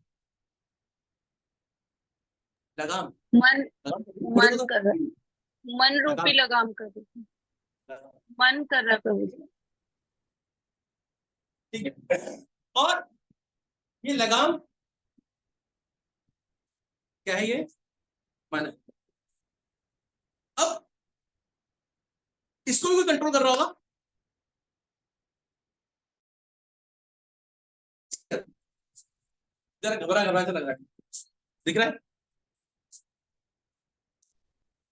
लगाम, मन घोड़े को मन तो कर रहा है, मन रूपी लगाम, लगाम कर रही है, मन कर रहा है प्रभु जी। ठीक है। और ये लगाम क्या है, ये मन है। अब इसको भी कोई कंट्रोल कर रहा होगा, जरा घबरा घबरा से लग रहा है, दिख रहा है,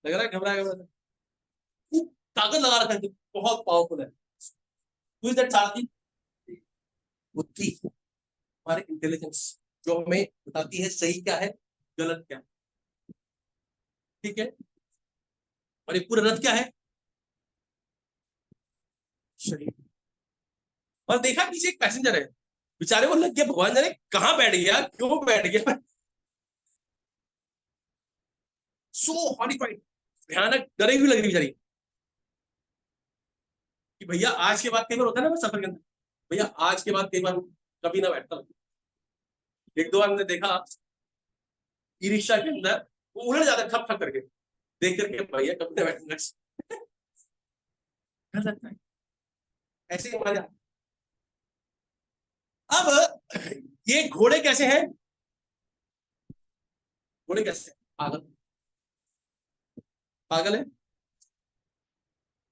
लग रहा है घबरा घबरा से। ताकत लगा रखा है, बहुत पावरफुल है। Who is that सारथी, बुद्धि, हमारे इंटेलिजेंस, जो हमें बताती है सही क्या है, गलत क्या है, ठीक है। और ये पूरा रथ क्या है, शरीर। और देखा पीछे एक पैसेंजर है, बेचारे को लग गया भगवान जाने कहां बैठ गया, क्यों बैठ गया, सो हॉरिफाइड, भयानक डरी हुई लग रही बेचारी कि भैया आज के बाद, कई बार होता है ना सफर के अंदर, भैया आज के बाद कई बार कभी ना बैठता। एक दो बार हमने देखा ई रिक्शा के अंदर वो उलट जाता है ठप ठप करके, देख करके भैया कभी ना बैठूंगा, डर लगता है, ऐसे ही मजा। अब ये घोड़े कैसे हैं, घोड़े कैसे हैं? पागल, पागल है।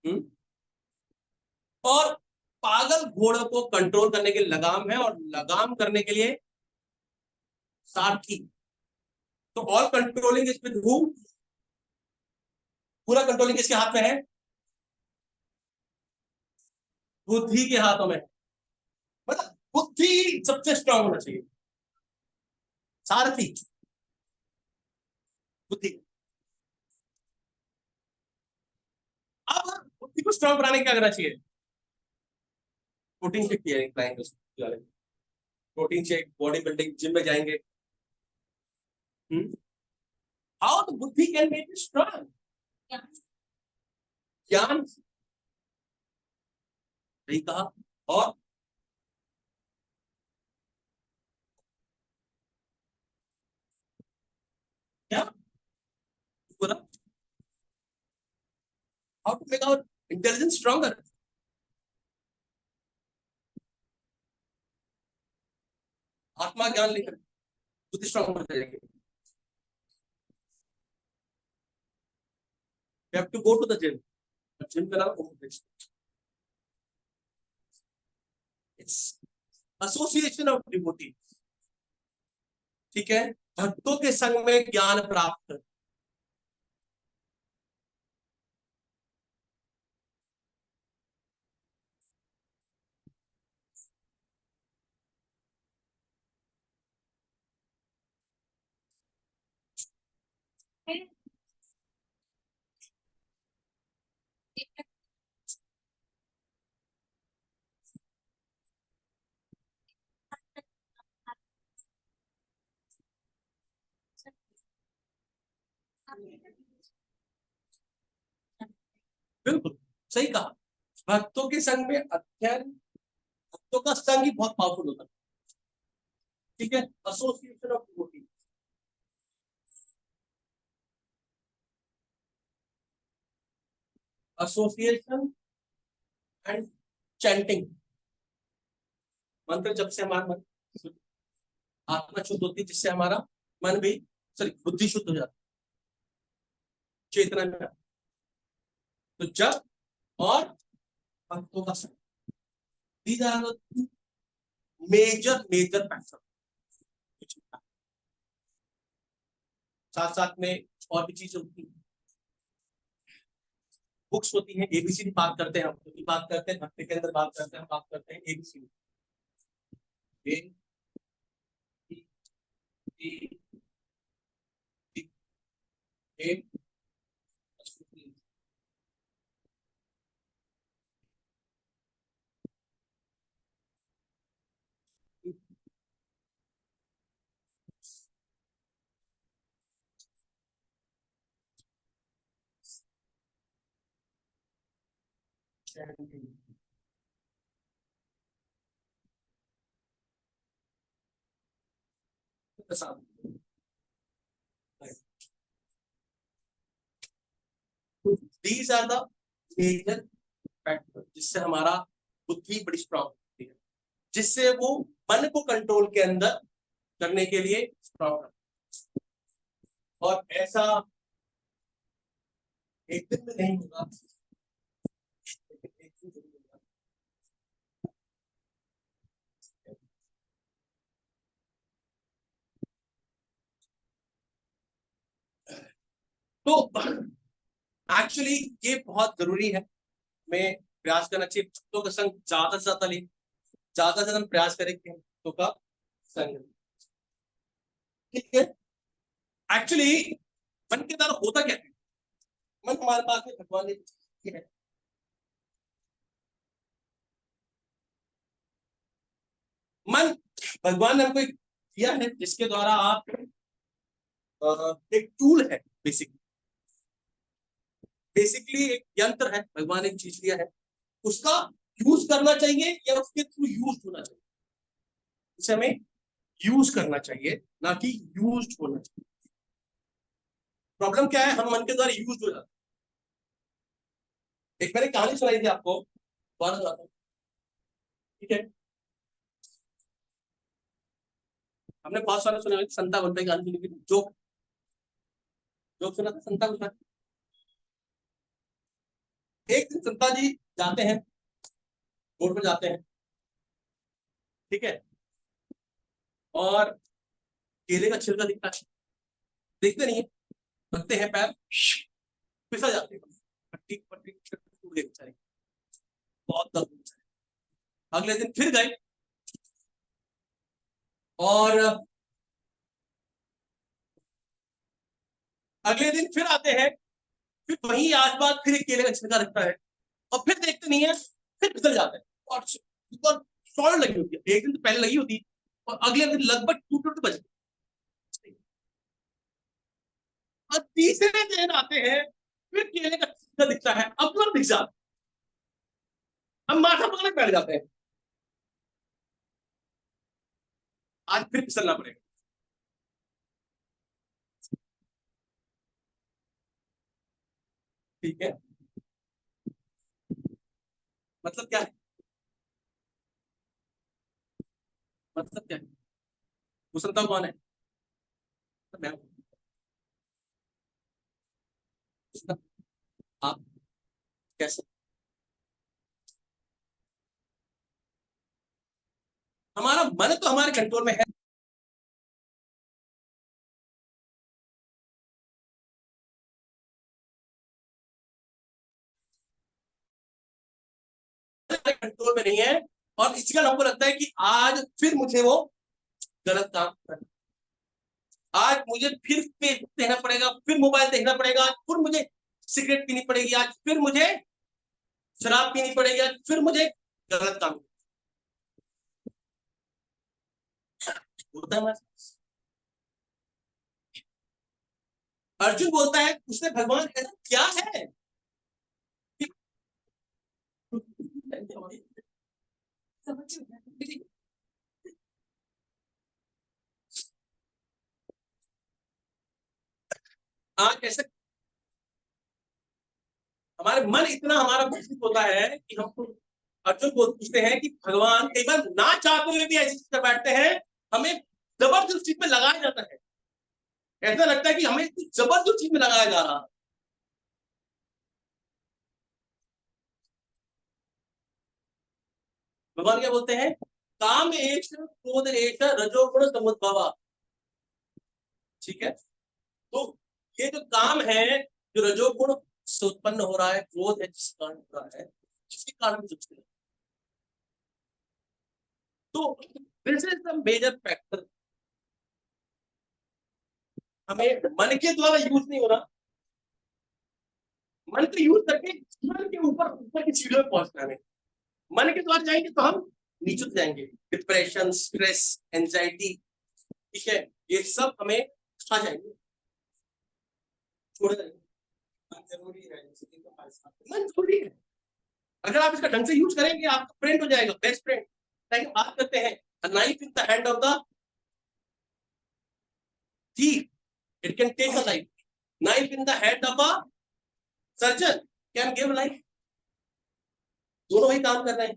हम्म? और पागल घोड़ों को कंट्रोल करने के लिए लगाम है, और लगाम करने के लिए सारथी। तो all controlling is with who, पूरा कंट्रोलिंग किसके हाथ में है, बुद्धि के हाथों में। मतलब बुद्धि सबसे स्ट्रांग होना चाहिए, सारथी बुद्धि। अब बुद्धि को स्ट्रांग बनाने क्या करना चाहिए, प्रोटीन शेक पिएंगे, protein shake, body building, gym में जाएंगे। हाउ द बुद्धि कैन मेक इट स्ट्रांग, ज्ञान, सही कहा। और क्या बोला, how to make our intelligence stronger, आत्मा ज्ञान लेकर बुद्धि स्ट्रॉन्ग हो जाएगी। You have to go to the gym, gym का नाम इट्स एसोसिएशन ऑफ डिवोटी, ठीक है, भक्तों के संग में ज्ञान प्राप्त। बिल्कुल सही कहा, भक्तों के संग में अध्ययन, भक्तों का संग ही बहुत पावरफुल होता है, ठीक है। Association of devotee, association and chanting, मंत्र जब से हमारा मन, आत्मा शुद्ध होती है, जिससे हमारा मन भी, सॉरी, बुद्धि शुद्ध हो जाती है, चेतना में आती है। तो जब और भक्तों का संग, these are the two major factor. साथ साथ में और भी चीजें होती हैं, बुक्स होती हैं, एबीसीडी बात करते हैं हम, बात करते हैं भक्ति के अंदर, बात करते हैं हम, बात करते हैं A B C D, A B C D A. These are the major factor, जिससे हमारा बुद्धि बड़ी स्ट्रांग होती है, जिससे वो मन को कंट्रोल के अंदर करने के लिए स्ट्रांग है। और ऐसा एक दिन में नहीं होगा, लेकिन एक दिन जरूर होगा। तो एक्चुअली ये बहुत जरूरी है, मैं प्रयास करना चाहिए भक्तों का संग ज्यादा से ज्यादा ले, ज्यादा से ज्यादा प्रयास करें कि हम भक्तों का संग, ठीक है। एक्चुअली मन के द्वारा होता क्या है, मन हमारे पास में भगवान ने है, मन भगवान ने हमको एक दिया है, जिसके द्वारा आप एक टूल है, बेसिकली एक यंत्र है, भगवान ने एक चीज दिया है, उसका यूज करना चाहिए या उसके थ्रू यूज होना चाहिए, उसे हमें यूज करना चाहिए, ना कि यूज होना चाहिए। प्रॉब्लम क्या है, हम मन के द्वारा यूज हो जाते हैं। एक मैंने कहानी सुनाई थी आपको, दोबारा सुनाता हूं, ठीक है। हमने बहुत सारे सुने, संता गुंडा की कहानी सुनी थी, जोक जोक सुना था, संता गुंडा। एक दिन संता जी जाते हैं, रोड पर जाते हैं, ठीक है, और केले का छिलका दिखता है, देखते नहीं है, रखते हैं पैर, फिसल जाते हैं, पट्टी पट्टी टूट गई बेचारे, बहुत दर्द होता है। अगले दिन फिर गए, और अगले दिन फिर आते हैं, फिर वही आज बात, फिर एक केले का छिलका रखता है, और फिर देखते नहीं है, फिर फिसल जाता है, और सॉल्ट लगी होती है, एक दिन तो पहले लगी होती है, और अगले दिन लगभग टूट टूट बच गई। और तीसरे दिन आते हैं, फिर केले का छिलका दिखता है, अब तुरंत दिख जाता है, हम माथा पकड़ बैठ जाते हैं, आज फिर फिसलना पड़ेगा, ठीक है। मतलब क्या है, मतलब क्या है, मुसलता कौन है, तो मैं हूं। आप कैसे, हमारा मन तो हमारे कंट्रोल में है, कंट्रोल में नहीं है, और इसी कारण हमको लगता है कि आज फिर मुझे वो गलत काम करना, आज मुझे फिर फेसबुक देखना पड़ेगा, फिर मोबाइल देखना पड़ेगा, आज फिर मुझे सिगरेट पीनी पड़ेगी, आज फिर मुझे शराब पीनी पड़ेगी, आज फिर मुझे गलत काम होता है। अर्जुन बोलता है, उसने भगवान ऐसा क्या है, हाँ कैसे हमारे मन इतना हमारा विकसित होता है कि हम अर्जुन को पूछते हैं कि भगवान कई बार ना चाहते हुए भी ऐसी चीज बैठते हैं, हमें जबरदस्त चीज में लगाया जाता है, ऐसा लगता है कि हमें जबरदस्त चीज में लगाया जा रहा है। भगवान क्या बोलते हैं, काम एष क्रोध एष रजोगुण समुद्भवा। ठीक है, तो ये जो काम है, जो रजोगुण से उत्पन्न हो रहा है, क्रोध है जिस कारण हो रहा है, जिसके कारण कुछ नहीं। तो this is the major factor. हमें मन के द्वारा यूज नहीं हो रहा, मन का यूज करके जीवन के ऊपर ऊपर की सीढ़ियों में पहुंचना है। मन के द्वारा जाएंगे तो हम नीचे उतर जाएंगे, डिप्रेशन, स्ट्रेस, एंजाइटी, ठीक है, ये सब हमें खा जाएंगे, छोड़ जाएंगे। मन जरूरी है, मन जरूरी है। अगर आप इसका ढंग से यूज करेंगे आपका फ्रेंड हो जाएगा, बेस्ट फ्रेंड। लेकिन बात करते हैं, a knife in the hand of the thief, it can take a life. Knife in the hand of a surgeon can give life. दोनों ही काम कर रहे हैं।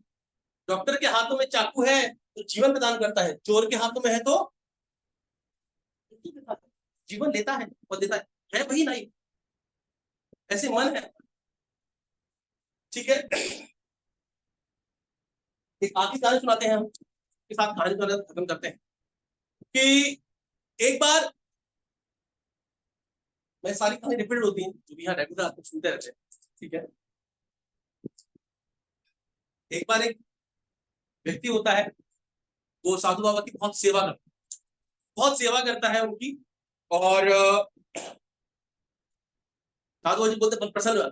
डॉक्टर के हाथों में चाकू है तो जीवन प्रदान करता है, चोर के हाथों में है तो जीवन लेता है और देता है वही नहीं। ऐसे मन है, ठीक है। एक आखिरी कहानी सुनाते हैं हम, के साथ कहानी सुनाना खत्म करते हैं कि एक बार, मैं सारी कहानी रिपीट होती हैं जो भी यहाँ रेगुलर आपको सुनते रहते हैं, ठीक है। एक बार एक व्यक्ति होता है, वो साधु बाबा की बहुत सेवा करता है उनकी। और साधु जी बोलते प्रसन्न हुआ,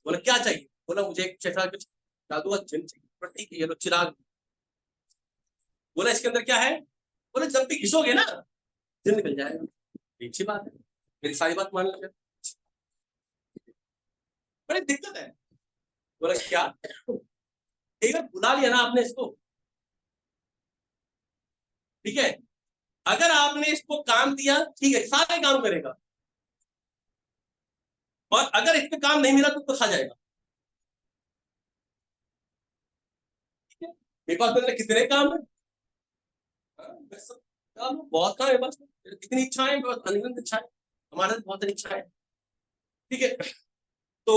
बोला क्या चाहिए, बोला मुझे एक ऐसा कुछ जादू का चिन्ह चाहिए। ठीक है, ये लो चिराग। बोला इसके अंदर क्या है, बोले जब भी घिसोगे ना दिन निकल जाएगा। अच्छी बात है, मेरी सारी बात मान लो। बड़ी दिक्कत है। बोला क्या, एक बार बुला लिया ना आपने इसको, ठीक है, अगर आपने इसको काम दिया ठीक है सारे काम करेगा, और अगर इस पे काम नहीं मिला तो खा जाएगा। मेरे पास तो कितने काम है, बहुत काम है, बस कितनी इच्छाएं, बहुत अनगिनत इच्छाएं, हमारे बहुत इच्छाएं, ठीक है। तो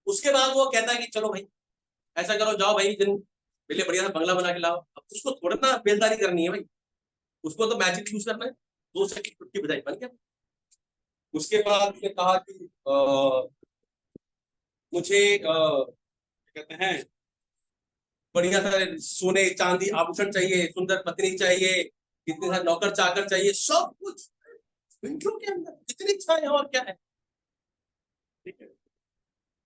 उसके बाद वो कहता है कि चलो भाई ऐसा करो, जाओ भाई दिन पहले बढ़िया सा बंगला बना के लाओ। अब उसको थोड़ा ना बेलदारी करनी है भाई, उसको तो मैजिक यूज करना है। 2 सेकंड की छुट्टी बजाई बन गया। उसके बाद उसने कहा कि मुझे कहते हैं बढ़िया सा सोने चांदी आभूषण चाहिए, सुंदर पत्नी चाहिए, कितने सारे नौकर चाकर चाहिए, सब कुछ विंडो के अंदर कितनी इच्छा है और क्या है, ठीक है।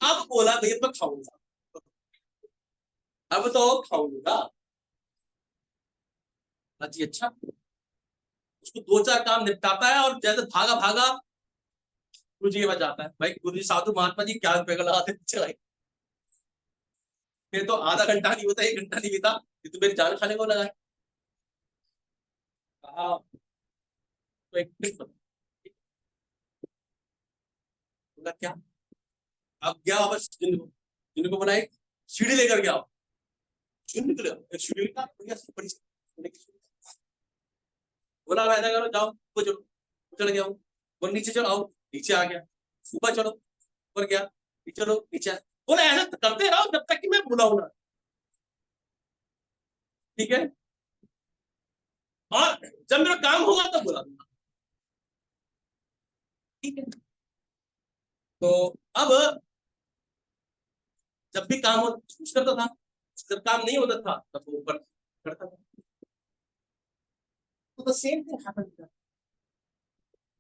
अब बोला भैया मैं खाऊंगा, अब तो खाऊंगा। जी अच्छा, उसको 2-4 काम निपटाता है और जैसे भागा भागा गुरु जी के पास जाता है। भाई गुरु जी साधु महात्मा जी क्या रुपए का लगाते पीछे भाई, फिर तो आधा घंटा नहीं होता, 1 घंटा नहीं बीता कि तू मेरी जान खाने को लगा है। तो एक ट्रिक बता, बोला क्या, अब गया वापस जिनको बनाए, सीढ़ी लेकर गया, निकले सीढ़ी का बढ़िया सी बड़ी सी। बोला ऐसा करो जाओ ऊपर चलो, चढ़ गया हूँ, बोल नीचे चलो आओ, नीचे आ गया, ऊपर चलो ऊपर गया, नीचे चलो नीचे। बोला ऐसा करते रहो जब तक कि मैं बुलाऊं ना, ठीक है, और जब मेरा काम होगा तब बुला दूंगा, ठीक है। तो अब जब भी काम हो कुछ करता था, जब काम नहीं होता था तब वो ऊपर करता था। तो the same thing happened,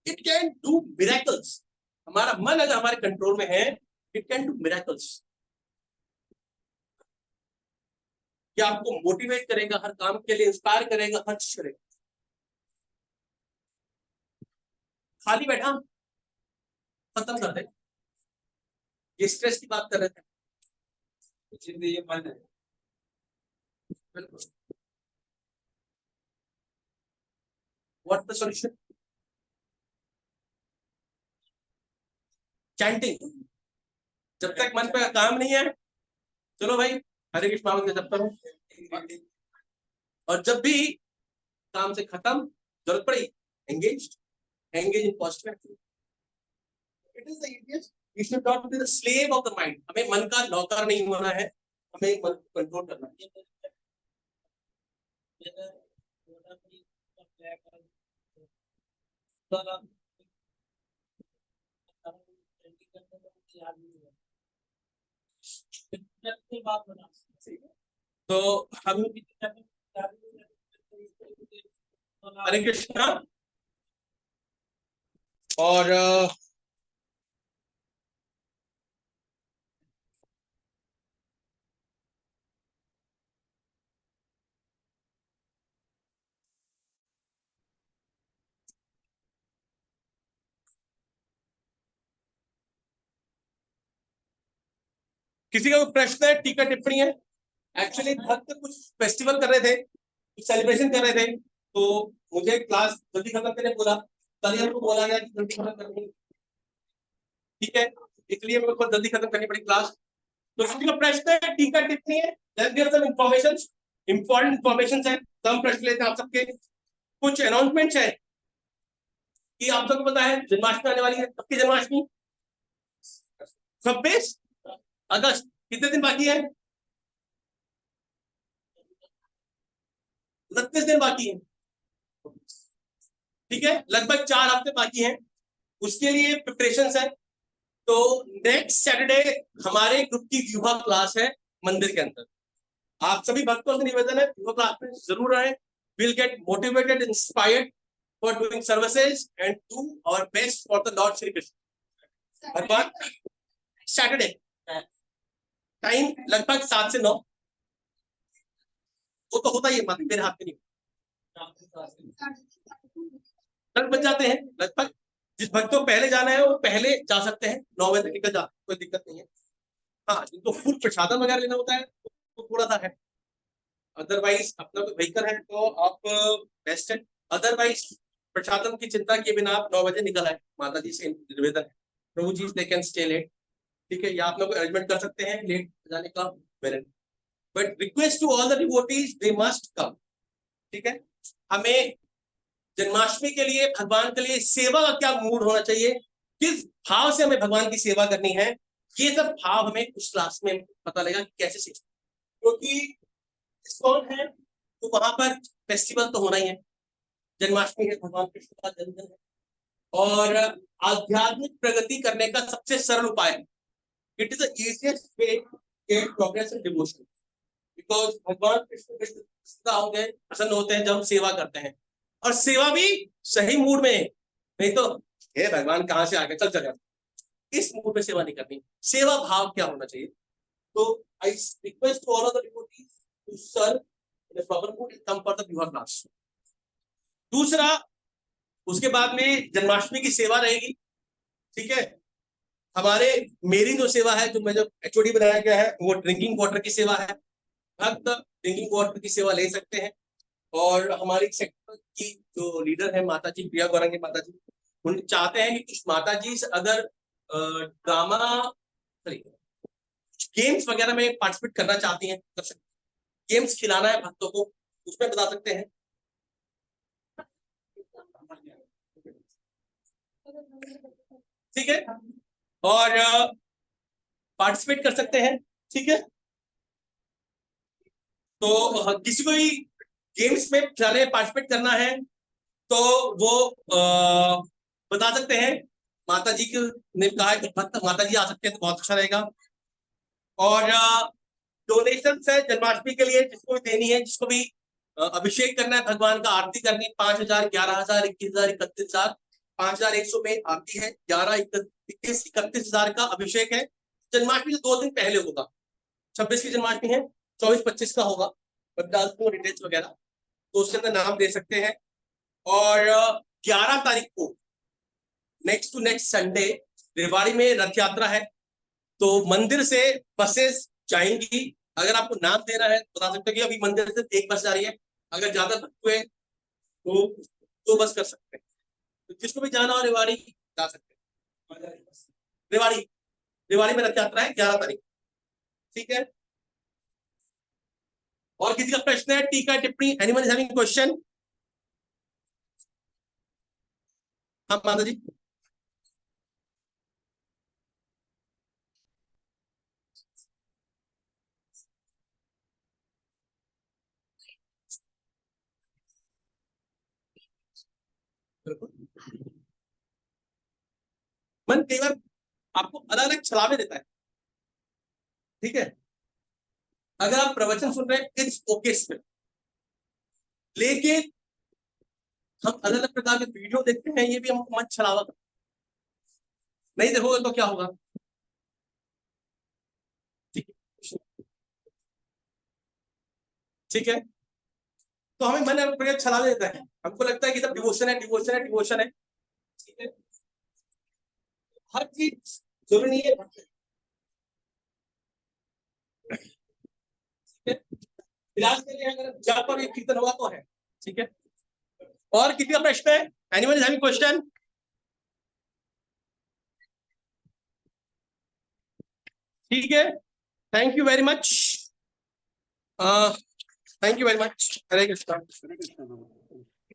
it can do miracles. हमारा मन अगर हमारे कंट्रोल में है, इट कैन डू मिरेकल्स। कि आपको मोटिवेट करेगा हर काम के लिए, इंस्पायर करेगा, हर चीज करेगा। खाली बैठा खत्म कर दे, ये स्ट्रेस की बात कर रहे थे, इसीलिए ये मन है। What the solution? चैंटिंग। जब तक मन पे काम नहीं है, चलो भाई हरे कृष्ण नाम के जपता हूँ, और जब भी काम से खत्म जरूरत पड़ी, engage in positive activity. It is the easiest. You should not be the slave of the mind. हमें मन का नौकर नहीं होना है, हमें मन को कंट्रोल करना है। तो हम हरे कृष्णा और किसी का कोई प्रश्न है, टीका टिप्पणी है? एक्चुअली भक्त कुछ फेस्टिवल कर रहे थे, कुछ सेलिब्रेशन कर रहे थे, तो मुझे क्लास जल्दी खत्म करने बोला, तभी हमको बोला गया कि जल्दी खत्म करनी, ठीक है, इसलिए मेरे को जल्दी खत्म करनी पड़ी क्लास। तो किसी का प्रश्न है, टीका टिप्पणी है, इंफॉर्मेशन, इंपॉर्टेंट इंफॉर्मेशन है, तो हम प्रश्न लेते हैं आप सबके। कुछ अनाउंसमेंट्स है कि आप सबको पता है जन्माष्टमी आने वाली है, कब की जन्माष्टमी? 26 अगस्त। कितने दिन बाकी है? 29 दिन बाकी है, ठीक है, लगभग 4 हफ्ते बाकी हैं, उसके लिए प्रिपरेशंस है। तो नेक्स्ट सैटरडे हमारे ग्रुप की व्यूहा क्लास है मंदिर के अंदर। आप सभी भक्तों से निवेदन है व्यूहा क्लास में जरूर आए। Will get motivated, inspired for doing services and do our best for the lord Shri Krishna Bhagwan. Saturday time लगभग 7 से 9, वो तो होता ही है, मेरे हाथ में नहीं, 10 बज जाते हैं लगभग। जिस भक्त को पहले जाना है वो पहले जा सकते हैं, 9 बजे तक निकल जा, कोई दिक्कत नहीं है। हाँ, जिनको फूल प्रसादम वगैरह लेना होता है तो थोड़ा सा है, अदरवाइज अपना कोई व्हीकल है तो आप बेस्ट है। अदरवाइज प्रसादम की चिंता किए बिना आप 9 बजे निकल आए, माता जी से निवेदन है। प्रभु जी दे कैन स्टे लेट, ठीक है, या आप लोग अरेंजमेंट कर सकते हैं लेट जाने का, but request to all the devotees they must come, ठीक है। हमें जन्माष्टमी के लिए, भगवान के लिए सेवा का क्या मूड होना चाहिए, किस भाव से हमें भगवान की सेवा करनी है, ये सब भाव हमें उस क्लास में पता लगेगा कैसे सीखना, क्योंकि कौन है तो वहां पर फेस्टिवल तो होना ही है, जन्माष्टमी है, भगवान कृष्ण का जन्मदिन है, और आध्यात्मिक प्रगति करने का सबसे सरल उपाय है। It is the easiest way get progress in devotion, because भगवान कृष्ण प्रसन्न होते हैं जब हम सेवा करते हैं, और सेवा भी सही मूड में, नहीं तो हे भगवान कहां से आ गए, चल चल, इस मूड में सेवा नहीं करनी। सेवा भाव क्या होना चाहिए? तो I request to all of the devotees to serve in a proper mood and come for the viewer class. दूसरा, उसके बाद में जन्माष्टमी की सेवा रहेगी, ठीक है। हमारे मेरी जो सेवा है, जो मैं जो एचओडी बनाया गया है, वो ड्रिंकिंग वाटर की सेवा है। भक्त ड्रिंकिंग वाटर की सेवा ले सकते हैं, और हमारी सेक्टर की जो लीडर है माता जी, प्रिया गौरंगी माता जी, उन चाहते हैं कि कुछ माता जी अगर ड्रामा गेम्स वगैरह में पार्टिसिपेट करना चाहती हैं, कर सकते, गेम्स खिलाना है भक्तों को, उसमें बता सकते हैं। ठीक है, और पार्टिसिपेट कर सकते हैं, ठीक है। तो किसी को भी गेम्स में चले पार्टिसिपेट करना है तो वो बता सकते हैं, माता जी ने कहा कि भक्त माता जी आ सकते हैं तो बहुत अच्छा रहेगा। और डोनेशन है जन्माष्टमी के लिए, जिसको भी देनी है, जिसको भी अभिषेक करना है भगवान का, आरती करनी, 5,000, 11,000, 21,000, 31,000, 5,100 में आरती है, 11, 21, 31,000 का अभिषेक है। जन्माष्टमी से 2 दिन पहले होगा, 26 की जन्माष्टमी है, 24, 25 का होगा, डिटेल्स वगैरह, तो उसके अंदर नाम दे सकते हैं। और 11 तारीख को next to next Sunday Rewari में रथ यात्रा है, तो मंदिर से बसेस चाहेंगी, अगर आपको नाम देना है तो बता सकते हो कि अभी मंदिर से एक बस जा रही है, अगर ज्यादा भक्त हुए तो 2 बस कर सकते हैं। तो जिसको भी जाना हो रेवाड़ी जा सकते हैं। रेवाड़ी रेवाड़ी में रथ यात्रा है 11 तारीख, ठीक है। और किसी का प्रश्न है, टीका टिप्पणी, एनीवन इज हैविंग क्वेश्चन? हाँ माता जी। मन कई बार आपको अलग अलग छलावे देता है, ठीक है। अगर आप प्रवचन सुन रहे हैं इट्स ओके स्टिल, लेकिन हम अलग अलग प्रकार के वीडियो देखते हैं, ये भी हमको मन छलावा करता है। नहीं देखोगे तो क्या होगा, ठीक है, ठीक है। तो हमें मन अलग प्रकार छलावा देता है, हमको लगता है कि सब डिवोशन है, डिवोशन है, डिवोशन है, ठीक है। हर चीज जरूरी नहीं है, ठीक है। इलाज के लिए अगर जहाँ पर एक कीर्तन हुआ तो है, ठीक है। और किसी का प्रश्न है? Anyone is having question? ठीक है, thank you very much, thank you very much. Hare Krishna.